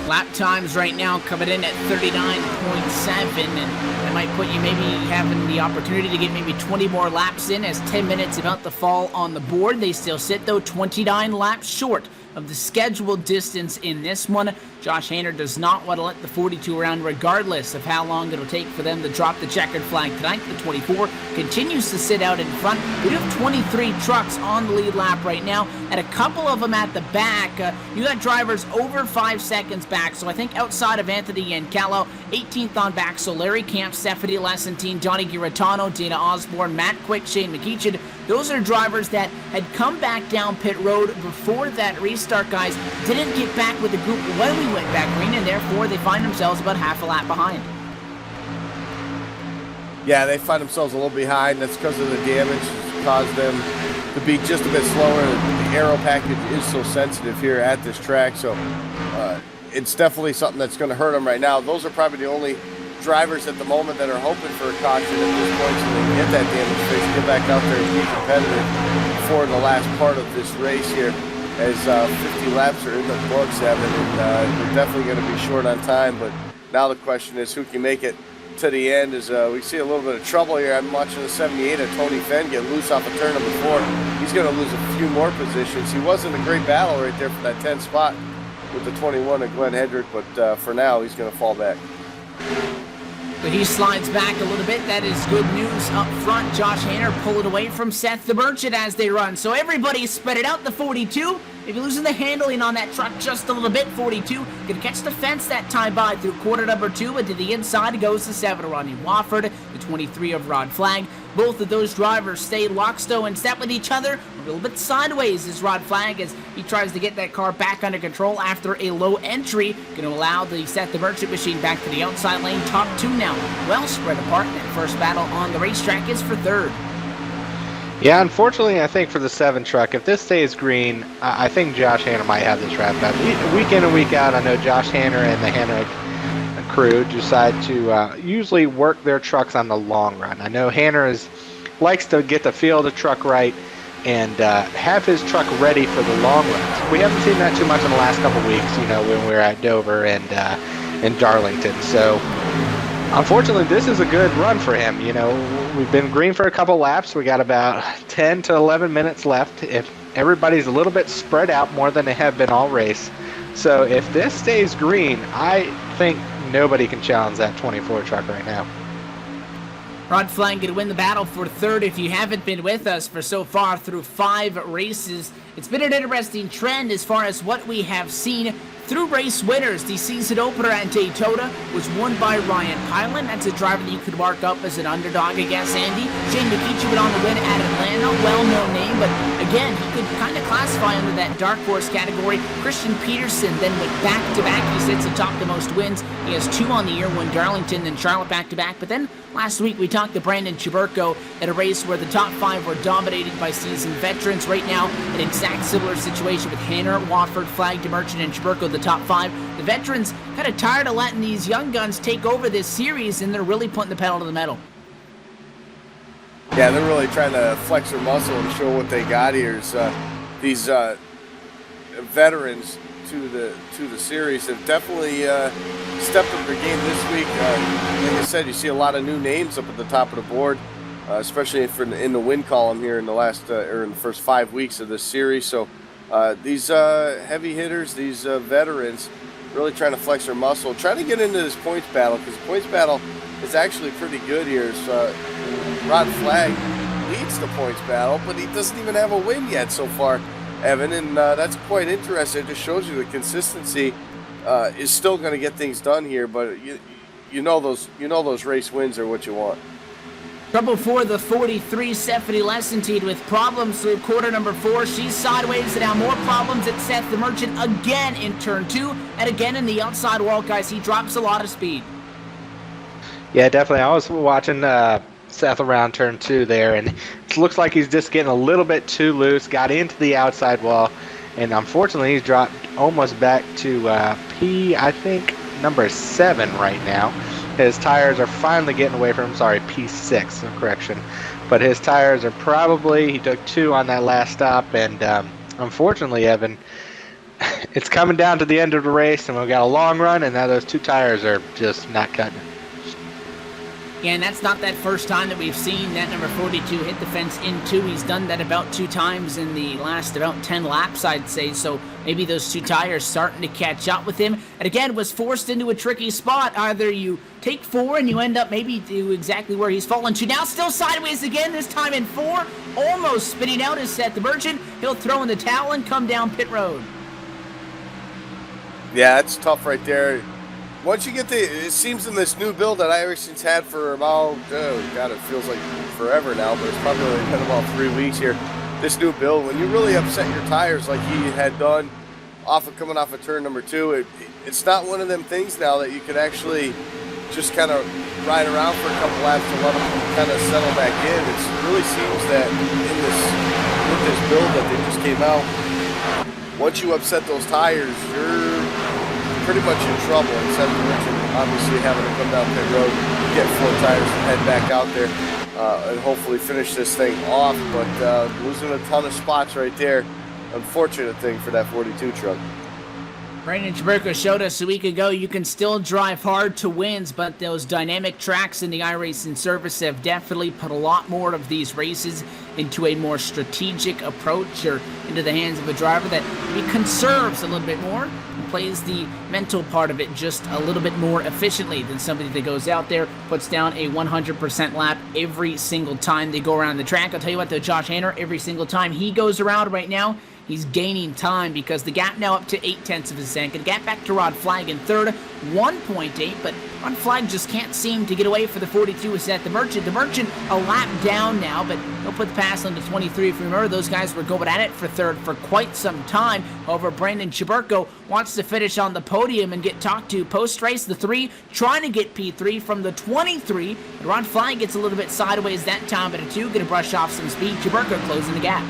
Lap times right now coming in at 39.7, and that might put you maybe having the opportunity to get maybe 20 more laps in, as 10 minutes about to fall on the board. They still sit, though, 29 laps short of the scheduled distance in this one. Josh Hanner does not want to let the 42 around, regardless of how long it'll take for them to drop the checkered flag tonight. The 24 continues to sit out in front. We do have 23 trucks on the lead lap right now, and a couple of them at the back. You got drivers over 5 seconds back, so I think outside of Anthony Yancallo, 18th on back, so Larry Camp, Stephanie Lessentine, Johnny Giratano, Dana Osborne, Matt Quick, Shane McEachin, those are drivers that had come back down pit road before that restart, guys, didn't get back with the group when we went back green, and therefore they find themselves about half a lap behind. Yeah, they find themselves a little behind. That's because of the damage that's caused them to be just a bit slower. The aero package is so sensitive here at this track, so it's definitely something that's going to hurt them right now. Those are probably the only drivers at the moment that are hoping for a caution at this point so they can get that damage fixed, get back out there and be competitive for the last part of this race here, as 50 laps are in the books, Evan, and they're definitely going to be short on time. But now the question is who can make it to the end. As we see a little bit of trouble here. I'm watching the 78 of Tony Fenn get loose off of turn number 4. He's going to lose a few more positions. He was in a great battle right there for that 10th spot with the 21 of Glenn Hedrick, but for now he's going to fall back. But he slides back a little bit. That is good news up front. Josh Hanner pulled away from Seth the Merchant as they run. So everybody spread it out. The 42, maybe losing the handling on that truck just a little bit. 42 gonna catch the fence that time by through quarter number 2, but to the inside goes the 7 of Ronnie Wofford, the 23 of Rod Flag. Both of those drivers stay lockstone and step with each other. A little bit sideways is Rod Flag as he tries to get that car back under control after a low entry. Going to allow the Seth the Merchant machine back to the outside lane. Top 2 now, well spread apart. That first battle on the racetrack is for 3rd. Yeah, unfortunately, I think for the 7 truck, if this stays green, I think Josh Hanner might have this wrapped up. Week in and week out, I know Josh Hanner and the Hanner crew decide to usually work their trucks on the long run. I know Hanner likes to get the feel of the truck right and have his truck ready for the long runs. We haven't seen that too much in the last couple weeks, you know, when we were at Dover and in Darlington. So unfortunately, this is a good run for him. You know, we've been green for a couple laps. We got about 10 to 11 minutes left. If everybody's a little bit spread out more than they have been all race. So if this stays green, I think nobody can challenge that 24 truck right now. Rod Flag could win the battle for 3rd. If you haven't been with us for so far through 5 races, it's been an interesting trend as far as what we have seen through race winners. The season opener at Daytona was won by Ryan Pilan. That's a driver that you could mark up as an underdog, I guess, Andy. Shane McKeechee went on the win at Atlanta. Well-known name, but again, he could kind of classify under that dark horse category. Christian Peterson then went back-to-back. He sits atop the most wins. He has 2 on the year, won Darlington, then Charlotte back-to-back. But then last week we talked to Brandon Chiburko at a race where the top 5 were dominated by seasoned veterans. Right now, an exact similar situation with Hanner, Wofford, Flag, DeMerchant, and Chiburko, the top 5. The veterans kind of tired of letting these young guns take over this series, and they're really putting the pedal to the metal. Yeah, they're really trying to flex their muscle and show what they got here. Is, these veterans to the series have definitely stepped up their game this week. Like I said, you see a lot of new names up at the top of the board, especially in the win column here in the last or in the first 5 weeks of this series. So these heavy hitters, these veterans, really trying to flex their muscle, trying to get into this points battle, because the points battle is actually pretty good here. So Rod Flag leads the points battle, but he doesn't even have a win yet so far, Evan, and that's quite interesting. It just shows you the consistency is still going to get things done here, but you know those race wins are what you want. Trouble for the 43, Stephanie Lessentine, with problems through quarter number 4. She's sideways, and now more problems at Seth the Merchant again in turn 2, and again in the outside wall, guys. He drops a lot of speed. Yeah, definitely. I was watching Seth around turn 2 there, and it looks like he's just getting a little bit too loose, got into the outside wall, and unfortunately he's dropped almost back to I think number 7 right now. His tires are finally getting away from him. Sorry, P6, correction. But his tires are probably, he took 2 on that last stop, and unfortunately, Evan, it's coming down to the end of the race, and we've got a long run, and now those 2 tires are just not cutting it. Yeah, and that's not that first time that we've seen that number 42 hit the fence in 2. He's done that about 2 times in the last about 10 laps, I'd say. So maybe those 2 tires starting to catch up with him. And again, was forced into a tricky spot. Either you take 4 and you end up maybe to exactly where he's fallen to. Now still sideways again, this time in 4. Almost spinning out is Seth the Merchant. He'll throw in the towel and come down pit road. Yeah, that's tough right there. once you get it seems in this new build that iRacing's had for about, oh God, it feels like forever now, but it's probably only been about 3 weeks here. This new build, when you really upset your tires like he had done coming off of turn number 2, it's not one of them things now that you can actually just kind of ride around for a couple laps to let them kind of settle back in. It really seems that with this build that they just came out, once you upset those tires, you're pretty much in trouble. Instead of obviously having to come down pit road, get 4 tires and head back out there and hopefully finish this thing off. But losing a ton of spots right there, unfortunate thing for that 42 truck. Brandon Jaberko showed us a week ago you can still drive hard to wins, but those dynamic tracks in the iRacing service have definitely put a lot more of these races into a more strategic approach, or into the hands of a driver that maybe conserves a little bit more and plays the mental part of it just a little bit more efficiently than somebody that goes out there, puts down a 100% lap every single time they go around the track. I'll tell you what though, Josh Hanner, every single time he goes around right now, he's gaining time because the gap now up to 0.8 of a second. Gap back to Rod Flag in third, 1.8, but Rod Flag just can't seem to get away for the 42 is at the Merchant. The Merchant a lap down now, but he'll put the pass on the 23. If you remember, those guys were going at it for third for quite some time. However, Brandon Jaberko wants to finish on the podium and get talked to post-race. The 3 trying to get P3 from the 23. And Rod Flag gets a little bit sideways that time, but a 2 going to brush off some speed. Jaberko closing the gap.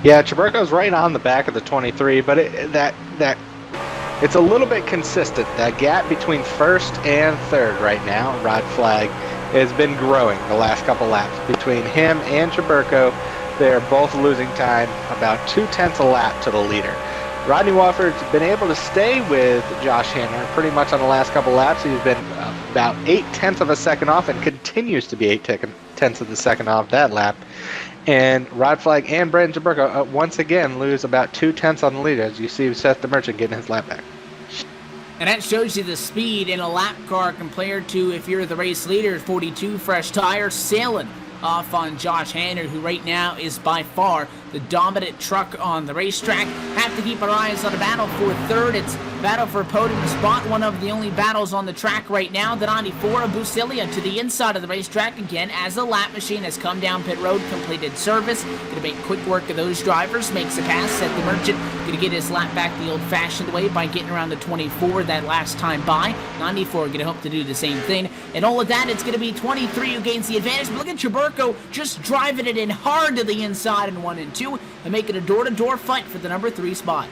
Yeah, Jaberko's right on the back of the 23, but it's a little bit consistent. That gap between first and third right now, Rod Flag, has been growing the last couple laps. Between him and Jaberko, they're both losing time about 0.2 a lap to the leader. Rodney Wofford's been able to stay with Josh Hanner pretty much on the last couple laps. He's been about 0.8 of a second off and continues to be 0.8 of a second off that lap. And Rod Flag and Brandon Jaberko once again lose about 0.2 on the lead, as you see Seth the Merchant getting his lap back. And that shows you the speed in a lap car compared to if you're the race leader. 42 fresh tires sailing off on Josh Hanner, who right now is by far the dominant truck on the racetrack. Have to keep our eyes on a battle for third. It's battle for a podium spot, one of the only battles on the track right now. The 94 of Busilia to the inside of the racetrack again as the lap machine has come down pit road, completed service. Going to make quick work of those drivers. Makes a pass at the Merchant. Going to get his lap back the old-fashioned way by getting around the 24 that last time by. 94 going to hope to do the same thing. And all of that, it's going to be 23 who gains the advantage. But look at Jaberko just driving it in hard to the inside in 1 and 2 and making a door-to-door fight for the number 3 spot.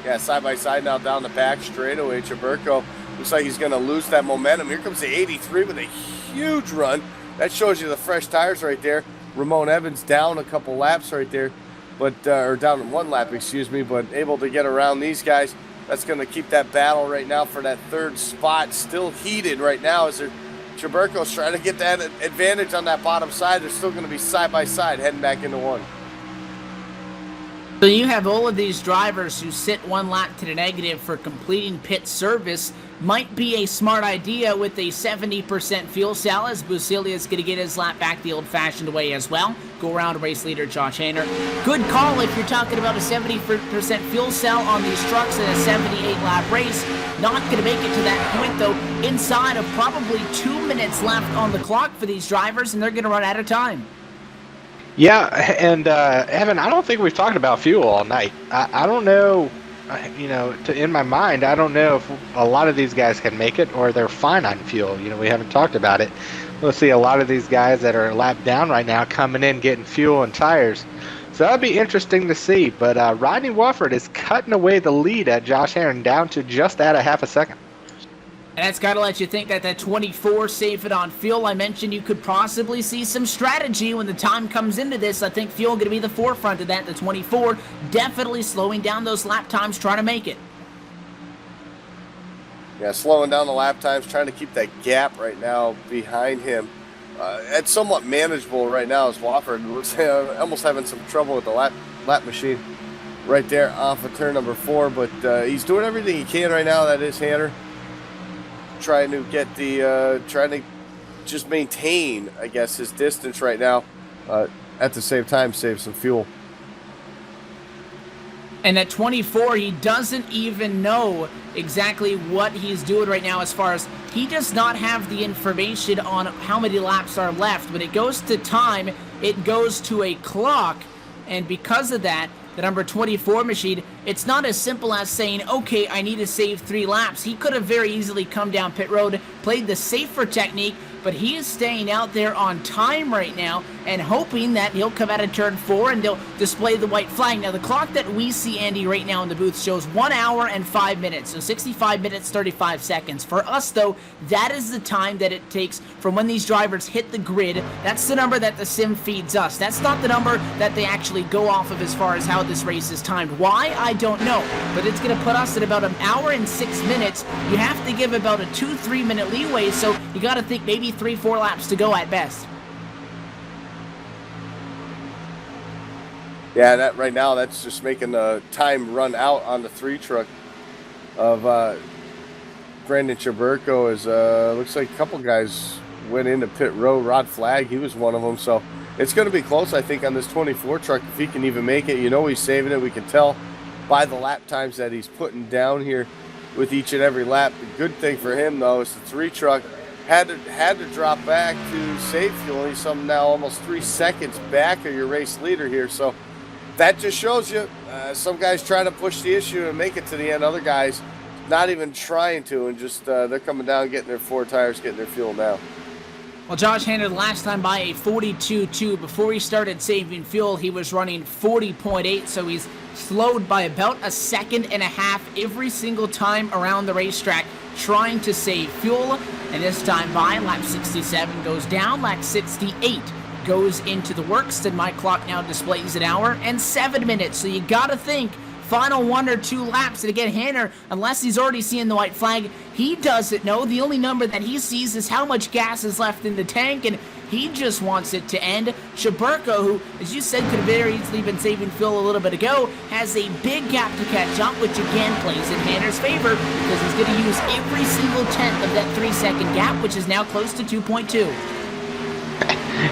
Yeah, side by side now down the back straightaway. Jaberko looks like he's going to lose that momentum. Here comes the 83 with a huge run. That shows you the fresh tires right there. Ramon Evans down a couple laps right there, but or down in 1 lap, excuse me, but able to get around these guys. That's going to keep that battle right now for that 3rd spot still heated right now as Jaberko's trying to get that advantage on that bottom side. They're still going to be side by side heading back into 1. So you have all of these drivers who sit 1 lap to the negative for completing pit service. Might be a smart idea with a 70% fuel cell, as Busilia is going to get his lap back the old-fashioned way as well. Go around race leader Josh Hanner. Good call if you're talking about a 70% fuel cell on these trucks in a 78-lap race. Not going to make it to that point, though, inside of probably 2 minutes left on the clock for these drivers, and they're going to run out of time. Yeah, and Evan, I don't think we've talked about fuel all night. I don't know, in my mind, I don't know if a lot of these guys can make it or they're fine on fuel. We haven't talked about it. We'll see a lot of these guys that are lapped down right now coming in, getting fuel and tires. So that'll be interesting to see. But Rodney Wofford is cutting away the lead at Josh Hanner down to just at a half a second. And that's got to let you think that that 24 save it on fuel. I mentioned you could possibly see some strategy when the time comes into this. I think fuel going to be the forefront of that. The 24 definitely slowing down those lap times, trying to make it. Yeah, slowing down the lap times, trying to keep that gap right now behind him. It's somewhat manageable right now as Wofford looks almost having some trouble with the lap machine right there off of turn number 4. But he's doing everything he can right now. That is Hanner. Trying to get trying to just maintain, I guess, his distance right now. At the same time, save some fuel. And at 24, he doesn't even know exactly what he's doing right now, as far as he does not have the information on how many laps are left. When it goes to time, it goes to a clock, and because of that, the number 24 machine, it's not as simple as saying, okay, I need to save 3 laps. He could have very easily come down pit road, played the safer technique, but he is staying out there on time right now and hoping that he'll come out of turn 4 and they'll display the white flag. Now, the clock that we see, Andy, right now in the booth shows 1 hour and 5 minutes, so 65 minutes, 35 seconds. For us, though, that is the time that it takes from when these drivers hit the grid. That's the number that the sim feeds us. That's not the number that they actually go off of as far as how this race is timed. Why? I don't know, but it's going to put us at about 1 hour and 6 minutes. You have to give about a 2-3 minute leeway, so you got to think maybe 3-4 laps to go at best. Yeah, that right now, that's just making the time run out on the 3 truck of Brandon Chaburko. Is looks like a couple guys went into pit road. Rod Flag, he was one of them. So it's going to be close, I think, on this 24 truck. If he can even make it, you know he's saving it. We can tell by the lap times that he's putting down here with each and every lap. The good thing for him, though, is the 3 truck had to drop back to save fuel. He's now almost 3 seconds back of your race leader here. So that just shows you some guys trying to push the issue and make it to the end. Other guys not even trying to, and just they're coming down, getting their 4 tires, getting their fuel now. Well, Josh Hanner last time by a 42.2. Before he started saving fuel, he was running 40.8, so he's slowed by about 1.5 seconds every single time around the racetrack trying to save fuel. And this time by, lap 67 goes down, lap 68 goes into the works, and my clock now displays 1 hour and 7 minutes. So you gotta think final 1 or 2 laps. And again, Hanner, unless he's already seeing the white flag, he doesn't know. The only number that he sees is how much gas is left in the tank, and he just wants it to end. Chaburko, who, as you said, could have very easily been saving fuel a little bit ago, has a big gap to catch up, which again plays in Hanner's favor because he's going to use every single tenth of that 3-second gap, which is now close to 2.2.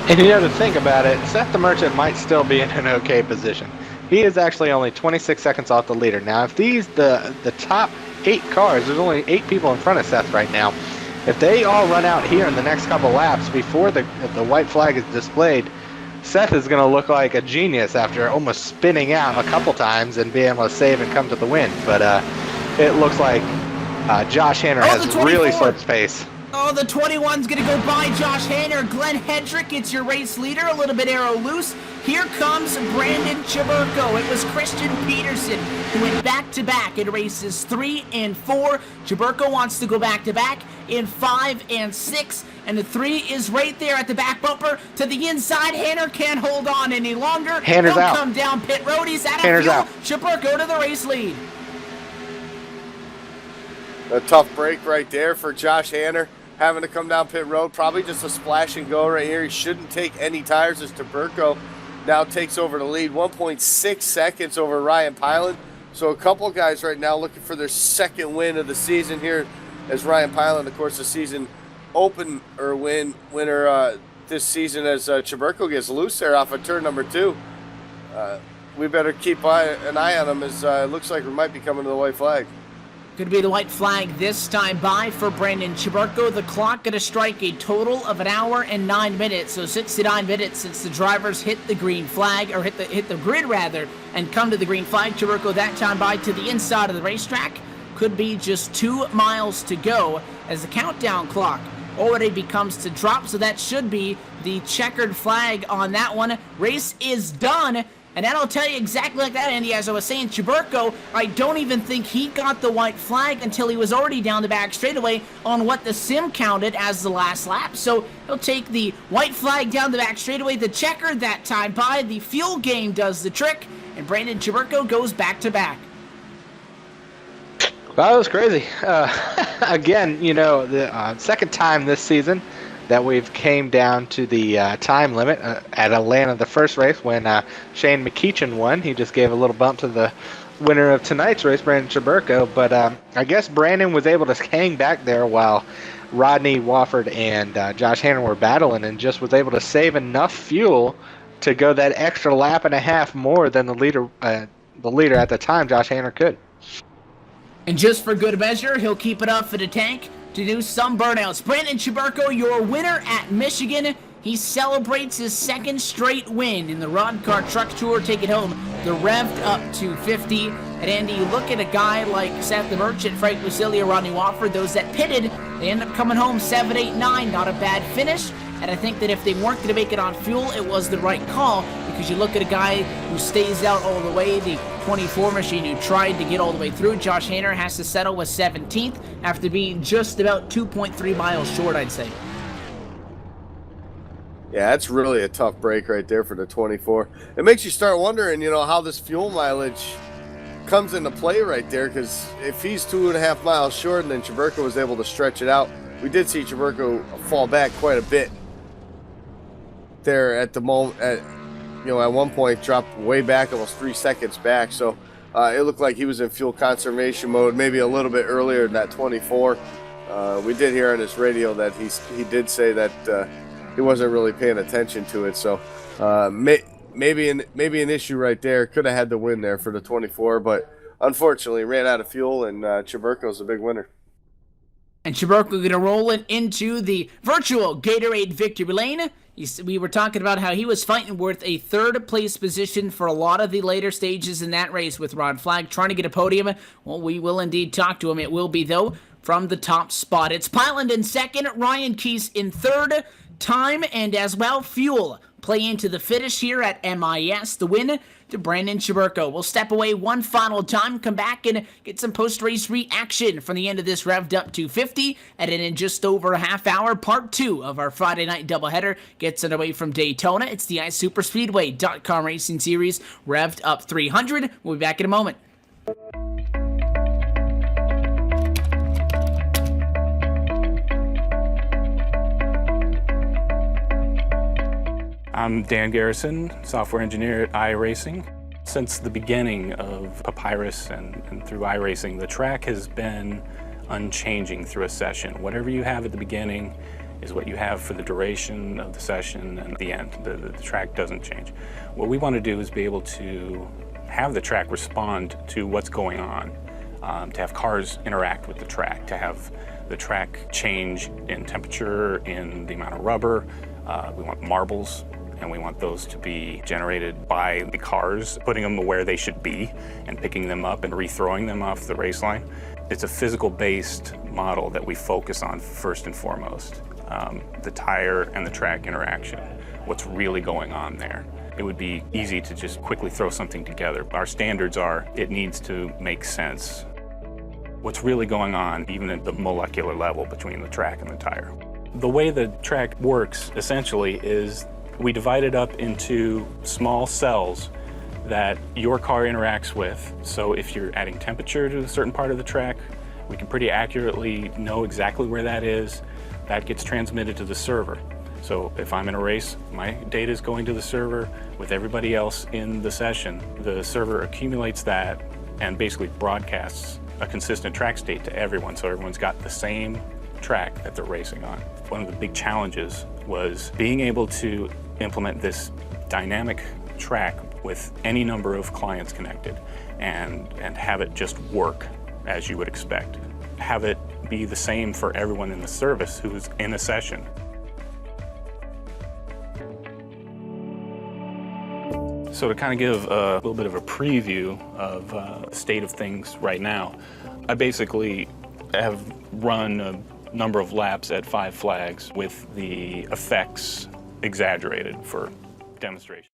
And you know, to think about it, Seth the Merchant might still be in an okay position. He is actually only 26 seconds off the leader. Now, if the top 8 cars, there's only 8 people in front of Seth right now. If they all run out here in the next couple laps before the white flag is displayed, Seth is going to look like a genius after almost spinning out a couple times and being able to save and come to the win. But it looks like Josh Hanner has really slowed pace. Oh, the 21's going to go by Josh Hanner. Glenn Hedrick, it's your race leader. A little bit arrow loose. Here comes Brandon Chaburko. It was Christian Peterson who went back-to-back in races 3 and 4. Chaburko wants to go back-to-back in 5 and 6. And the 3 is right there at the back bumper to the inside. Hanner can't hold on any longer. Hanner's out. Come down pit road. He's out of Hanner's fuel. out. Chaburko to the race lead. A tough break right there for Josh Hanner, having to come down pit road. Probably just a splash and go right here. He shouldn't take any tires as Chaburko now takes over the lead. 1.6 seconds over Ryan Pilot. So a couple guys right now looking for their second win of the season here, as Ryan Pilot, of course, the season opener winner this season, as Chaburko gets loose there off of turn number 2. We better keep an eye on him, as it looks like we might be coming to the white flag. Going to be the white flag this time by for Brandon Chaburko. The clock going to strike a total of 1 hour and 9 minutes, so 69 minutes since the drivers hit the green flag, or hit the grid rather, and come to the green flag. Chaburko that time by to the inside of the racetrack. Could be just 2 miles to go as the countdown clock already becomes to drop, so that should be the checkered flag on that one. Race is done. And that'll tell you exactly like that, Andy. As I was saying, Chaburko, I don't even think he got the white flag until he was already down the back straightaway on what the sim counted as the last lap. So he'll take the white flag down the back straightaway. The checker that time by, the fuel game does the trick, and Brandon Chaburko goes back to back. Well, that was crazy. Again, you know, the second time this season that we've came down to the time limit at Atlanta, the first race when Shane McEachin won. He just gave a little bump to the winner of tonight's race, Brandon Chaburko. But I guess Brandon was able to hang back there while Rodney Wofford and Josh Hanner were battling, and just was able to save enough fuel to go that extra lap and a half more than the leader the leader at the time, Josh Hanner, could. And just for good measure, he'll keep it up for the tank to do some burnouts. Brandon Chiburko, your winner at Michigan. He celebrates his second straight win in the RoddCarr Truck Tour, taking home the Revved up to 50. And Andy, you look at a guy like Seth the Merchant, Frank Lucilia, Rodney Wofford, those that pitted, they end up coming home 7, 8, 9. Not a bad finish. And I think that if they weren't going to make it on fuel, it was the right call, because you look at a guy who stays out all the way, the 24 machine who tried to get all the way through. Josh Hanner has to settle with 17th after being just about 2.3 miles short, I'd say. Yeah, that's really a tough break right there for the 24. It makes you start wondering, how this fuel mileage comes into play right there, because if he's 2.5 miles short and then Chiburko was able to stretch it out, we did see Chiburko fall back quite a bit there at the moment. At one point dropped way back, almost 3 seconds back. So it looked like he was in fuel conservation mode, maybe a little bit earlier than that 24. We did hear on his radio that he did say that he wasn't really paying attention to it. So maybe an issue right there. Could have had the win there for the 24, but unfortunately ran out of fuel, and Chiburko's a big winner. And Chiburko going to roll it into the virtual Gatorade victory lane. We were talking about how he was fighting worth a third place position for a lot of the later stages in that race with Rod Flag trying to get a podium. Well, we will indeed talk to him. It will be, though, from the top spot. It's Pyland in second, Ryan Keese in third. Time and as well fuel play into the finish here at MIS. The win to Brandon Chiburko. We'll step away one final time, come back and get some post-race reaction from the end of this Revved up to 50. And in just over a half hour, part 2 of our Friday night doubleheader gets underway from Daytona. It's the iSuperspeedway.com Racing Series Revved up 300. We'll be back in a moment. I'm Dan Garrison, software engineer at iRacing. Since the beginning of Papyrus and through iRacing, the track has been unchanging through a session. Whatever you have at the beginning is what you have for the duration of the session and the end. The track doesn't change. What we want to do is be able to have the track respond to what's going on, to have cars interact with the track, to have the track change in temperature, in the amount of rubber. We want marbles, and we want those to be generated by the cars, putting them where they should be and picking them up and rethrowing them off the race line. It's a physical-based model that we focus on first and foremost. The tire and the track interaction, what's really going on there. It would be easy to just quickly throw something together. Our standards are, it needs to make sense. What's really going on, even at the molecular level between the track and the tire. The way the track works, essentially, is we divide it up into small cells that your car interacts with. So if you're adding temperature to a certain part of the track, we can pretty accurately know exactly where that is. That gets transmitted to the server. So if I'm in a race, my data is going to the server with everybody else in the session. The server accumulates that and basically broadcasts a consistent track state to everyone, so everyone's got the same track that they're racing on. One of the big challenges was being able to implement this dynamic track with any number of clients connected and have it just work as you would expect. Have it be the same for everyone in the service who's in a session. So to kind of give a little bit of a preview of the state of things right now, I basically have run a number of laps at 5 flags with the effects exaggerated for demonstration.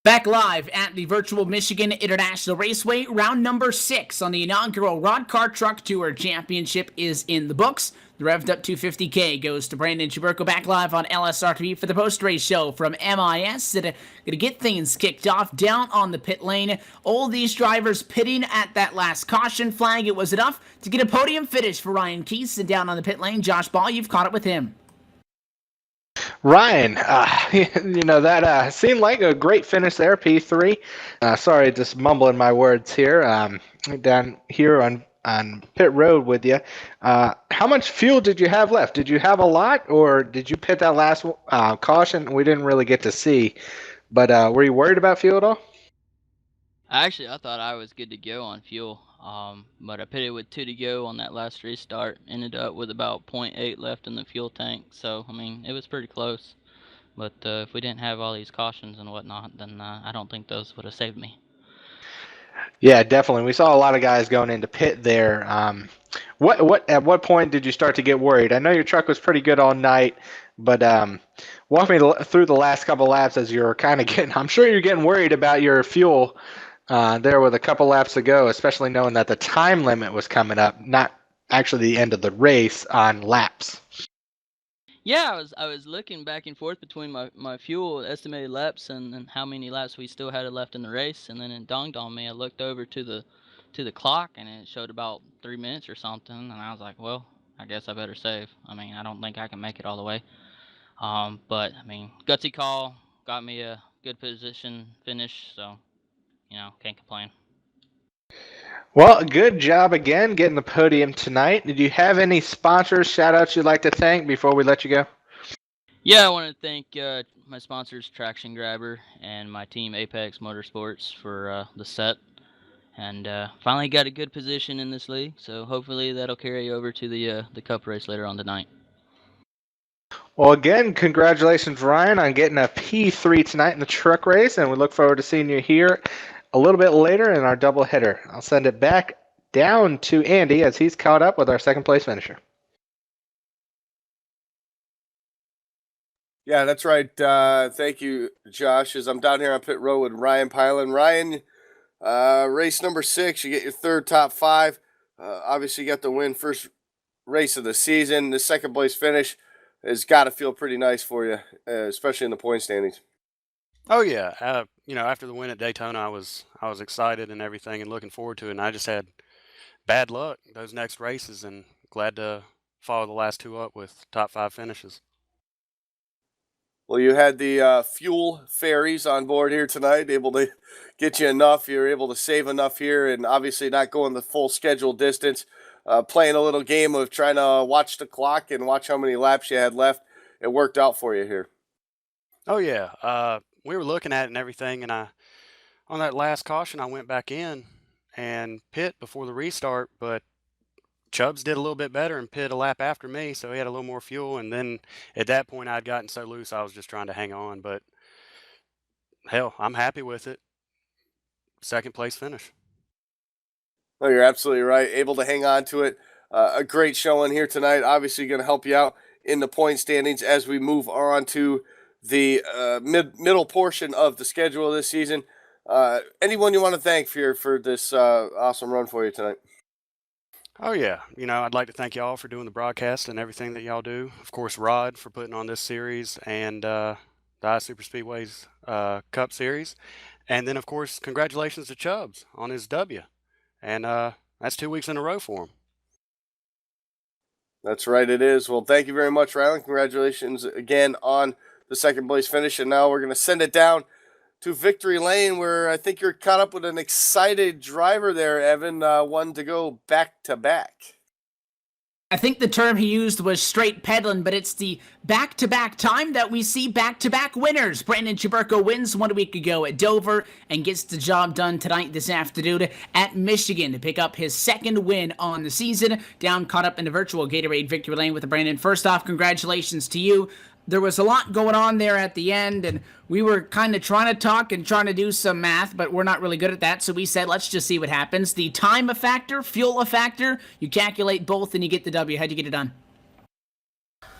Back live at the virtual Michigan International Raceway, round number 6 on the inaugural RoddCarr Truck Tour Championship is in the books. The Revved up 250K goes to Brandon Chiburko. Back live on LSRTV for the post-race show from MIS. Gonna get things kicked off down on the pit lane. All these drivers pitting at that last caution flag. It was enough to get a podium finish for Ryan Keese. And down on the pit lane, Josh Ball, you've caught up with him. Ryan, that seemed like a great finish there, P3. Sorry, just mumbling my words here. Down here on pit road with you. How much fuel did you have left? Did you have a lot, or did you pit that last caution? We didn't really get to see, but were you worried about fuel at all? Actually, I thought I was good to go on fuel, but I pitted with 2 to go on that last restart. Ended up with about .8 left in the fuel tank, so I mean it was pretty close. But if we didn't have all these cautions and whatnot, then I don't think those would have saved me. Yeah, definitely. We saw a lot of guys going into pit there. At what point did you start to get worried? I know your truck was pretty good all night, but walk me through the last couple laps as you're kind of getting. I'm sure you're getting worried about your fuel there with a couple laps to go, especially knowing that the time limit was coming up, not actually the end of the race on laps. Yeah, I was looking back and forth between my fuel estimated laps and how many laps we still had left in the race, and then it dawned on me. I looked over to the clock and it showed about 3 minutes or something, and I was like, well, I guess I better save. I mean, I don't think I can make it all the way. But I mean, gutsy call got me a good position finish, so can't complain. Well, good job again getting the podium tonight. Did you have any sponsors, shout-outs you'd like to thank before we let you go? Yeah, I want to thank my sponsors, Traction Grabber, and my team, Apex Motorsports, for the set. And finally got a good position in this league, so hopefully that'll carry over to the Cup race later on tonight. Well, again, congratulations, Ryan, on getting a P3 tonight in the truck race, and we look forward to seeing you here a little bit later in our doubleheader. I'll send it back down to Andy as he's caught up with our second place finisher. Yeah, that's right. Thank you, Josh. As I'm down here on pit road with Ryan Pilon. Ryan, race number 6, you get your third top 5. Obviously, you got the win first race of the season. The second place finish has got to feel pretty nice for you, especially in the point standings. Oh yeah, after the win at Daytona, I was excited and everything, and looking forward to it. And I just had bad luck those next races, and glad to follow the last 2 up with top 5 finishes. Well, you had the fuel fairies on board here tonight, able to get you enough. You're able to save enough here, and obviously not going the full schedule distance. Playing a little game of trying to watch the clock and watch how many laps you had left. It worked out for you here. Oh yeah, we were looking at it and everything, and on that last caution, I went back in and pit before the restart, but Chubbs did a little bit better and pit a lap after me, so he had a little more fuel. And then at that point, I'd gotten so loose, I was just trying to hang on. But hell, I'm happy with it. Second place finish. No, you're absolutely right. Able to hang on to it. A great showing here tonight. Obviously going to help you out in the point standings as we move on to the middle portion of the schedule this season. Anyone you want to thank for this awesome run for you tonight? Oh yeah, I'd like to thank y'all for doing the broadcast and everything that y'all do. Of course, Rod for putting on this series, and the Super Speedway's Cup Series. And then, of course, congratulations to Chubbs on his W. And that's 2 weeks in a row for him. That's right, it is. Well, thank you very much, Rylan. Congratulations again on the second place finish. And now we're going to send it down to Victory Lane, where I think you're caught up with an excited driver there, Evan, one to go back-to-back. I think the term he used was straight peddling, but it's the back-to-back time that we see back-to-back winners. Brandon Chaburko wins 1 week ago at Dover and gets the job done tonight, this afternoon at Michigan to pick up his second win on the season. Down caught up in the virtual Gatorade Victory Lane with Brandon. First off, congratulations to you. There was a lot going on there at the end, and we were kind of trying to talk and trying to do some math, but we're not really good at that, so we said, let's just see what happens. The time a factor, fuel a factor, you calculate both and you get the W. How'd you get it done?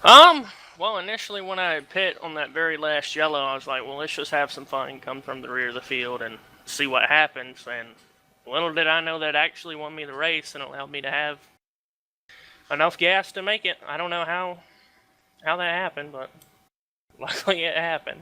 Well, initially when I pit on that very last yellow, I was like, well, let's just have some fun, come from the rear of the field and see what happens, and little did I know that actually won me the race and allowed me to have enough gas to make it. I don't know how that happened, but luckily it happened.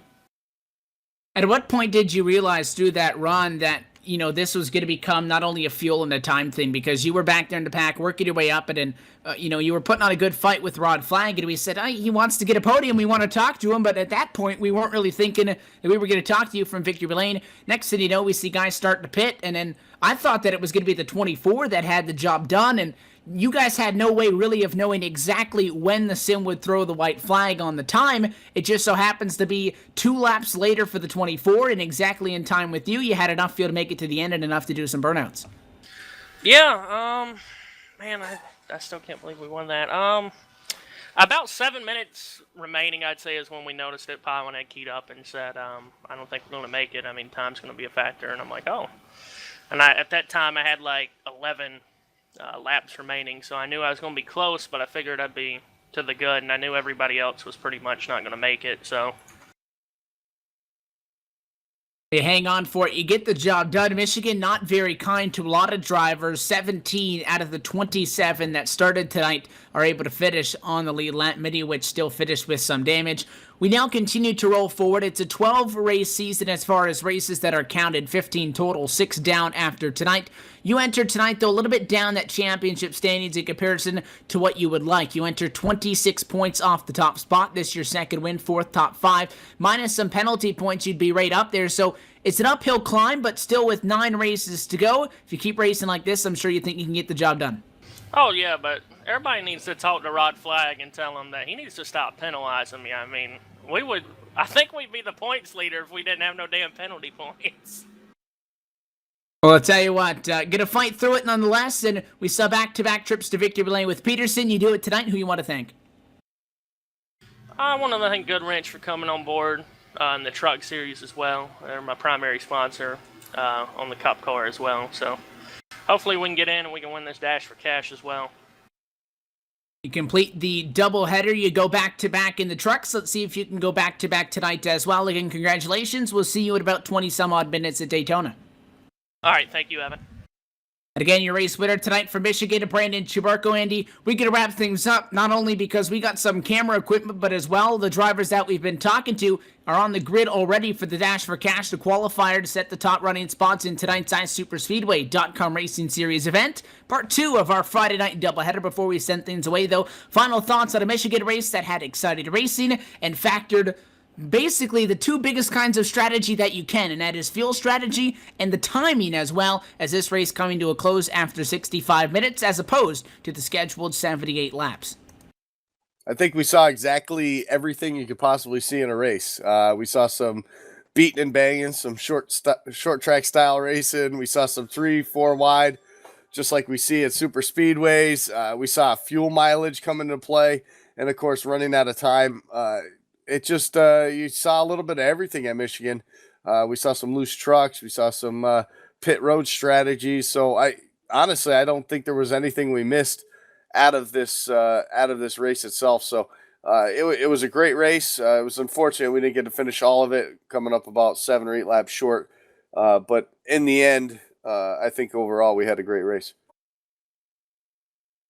At what point did you realize through that run that, this was going to become not only a fuel and a time thing, because you were back there in the pack working your way up, and then, you were putting on a good fight with Rod Flag, and we said, he wants to get a podium, we want to talk to him, but at that point, we weren't really thinking that we were going to talk to you from Victory Lane. Next thing you know, we see guys starting to pit, and then I thought that it was going to be the 24 that had the job done, and you guys had no way really of knowing exactly when the sim would throw the white flag on the time. It just so happens to be 2 laps later for the 24, and exactly in time with you. You had enough fuel to make it to the end and enough to do some burnouts. Yeah, man, I still can't believe we won that. About 7 minutes remaining, I'd say, is when we noticed it. Pilot had keyed up and said, I don't think we're going to make it. I mean, time's going to be a factor. And I'm like, oh. And at that time, I had like 11 laps remaining, so I knew I was going to be close, but I figured I'd be to the good, and I knew everybody else was pretty much not going to make it, so... You hang on for it. You get the job done. Michigan not very kind to a lot of drivers. 17 out of the 27 that started tonight are able to finish on the lead lap, many of which still finished with some damage. We now continue to roll forward. It's a 12-race season as far as races that are counted, 15 total, 6 down after tonight. You entered tonight, though, a little bit down that championship standings in comparison to what you would like. You entered 26 points off the top spot. This your second win, 4th top 5. Minus some penalty points, you'd be right up there. So it's an uphill climb, but still with 9 races to go. If you keep racing like this, I'm sure you think you can get the job done. Oh, yeah, but everybody needs to talk to Rod Flag and tell him that he needs to stop penalizing me. I mean, I think we'd be the points leader if we didn't have no damn penalty points. Well, I'll tell you what, gonna fight through it nonetheless, and we saw back-to-back trips to victory lane with Peterson. You do it tonight. Who you want to thank? I want to thank Goodwrench for coming on board in the truck series as well. They're my primary sponsor on the Cup car as well, so hopefully we can get in and we can win this Dash for Cash as well. You complete the doubleheader. You go back-to-back in the trucks. Let's see if you can go back-to-back tonight as well. Again, congratulations. We'll see you in about 20-some-odd minutes at Daytona. All right, thank you, Evan. And again, your race winner tonight from Michigan, Brandon Chubarko. Andy, we're going to wrap things up, not only because we got some camera equipment, but as well, the drivers that we've been talking to are on the grid already for the Dash for Cash, the qualifier to set the top running spots in tonight's iSuperSpeedway.com Racing Series event. Part 2 of our Friday night doubleheader. Before we send things away, though, final thoughts on a Michigan race that had exciting racing and factored basically the 2 biggest kinds of strategy that you can, and that is fuel strategy and the timing as well, as this race coming to a close after 65 minutes as opposed to the scheduled 78 laps. I think we saw exactly everything you could possibly see in a race. We saw some beating and banging, some short track style racing. We saw some 3-4 wide, just like we see at super speedways. We saw fuel mileage come into play, and of course running out of time. It just, you saw a little bit of everything at Michigan. We saw some loose trucks. We saw some pit road strategies. So I don't think there was anything we missed out of this race itself. So it was a great race. It was unfortunate we didn't get to finish all of it, coming up about 7 or 8 laps short. But in the end, I think overall we had a great race.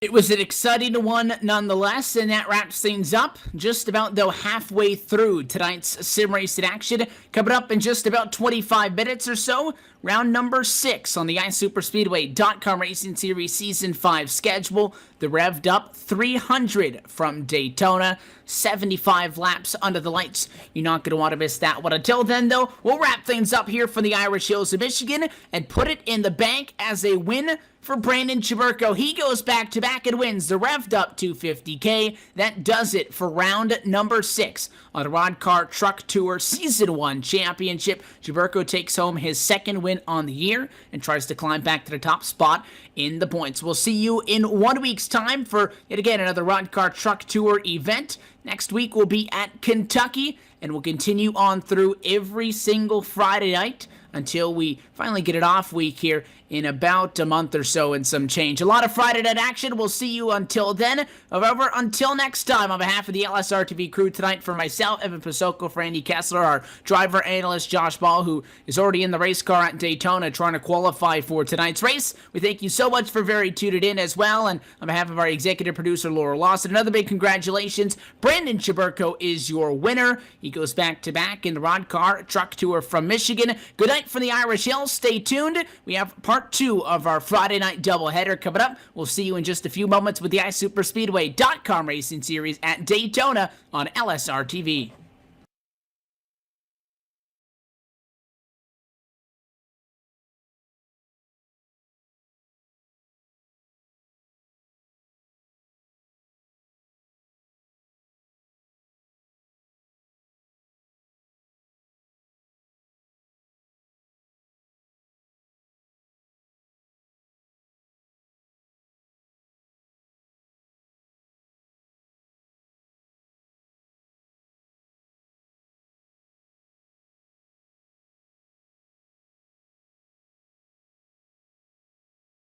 It was an exciting one nonetheless, and that wraps things up. Just about, though, halfway through tonight's sim race in action. Coming up in just about 25 minutes or so, round number 6 on the iSuperSpeedway.com Racing Series Season 5 schedule. The Revved Up 300 from Daytona. 75 laps under the lights. You're not going to want to miss that one. Until then, though, we'll wrap things up here from the Irish Hills of Michigan and put it in the bank as a win for Brandon Chubarko. He goes back-to-back and wins the Revved Up 250K. That does it for round number 6 on the RoddCarr Truck Tour Season 1 Championship. Chubarko takes home his 2nd win on the year and tries to climb back to the top spot in the points. We'll see you in 1 week's time for, yet again, another RoddCarr Truck Tour event. Next week we'll be at Kentucky, and we'll continue on through every single Friday night until we finally get an off week here in about a month or so and some change. A lot of Friday night action. We'll see you until then. However, until next time, on behalf of the LSRTV crew tonight, for myself, Evan Pasoko, for Andy Kessler, our driver analyst Josh Ball, who is already in the race car at Daytona trying to qualify for tonight's race. We thank you so much for very tuned in as well. And on behalf of our executive producer, Laura Lawson, another big congratulations. Brandon Chubarko is your winner. He goes back-to-back in the RoddCarr Truck Tour from Michigan. Good night from the Irish Hills. Stay tuned. We have part 2 of our Friday night doubleheader coming up. We'll see you in just a few moments with the iSuperSpeedway.com Racing Series at Daytona on LSRTV.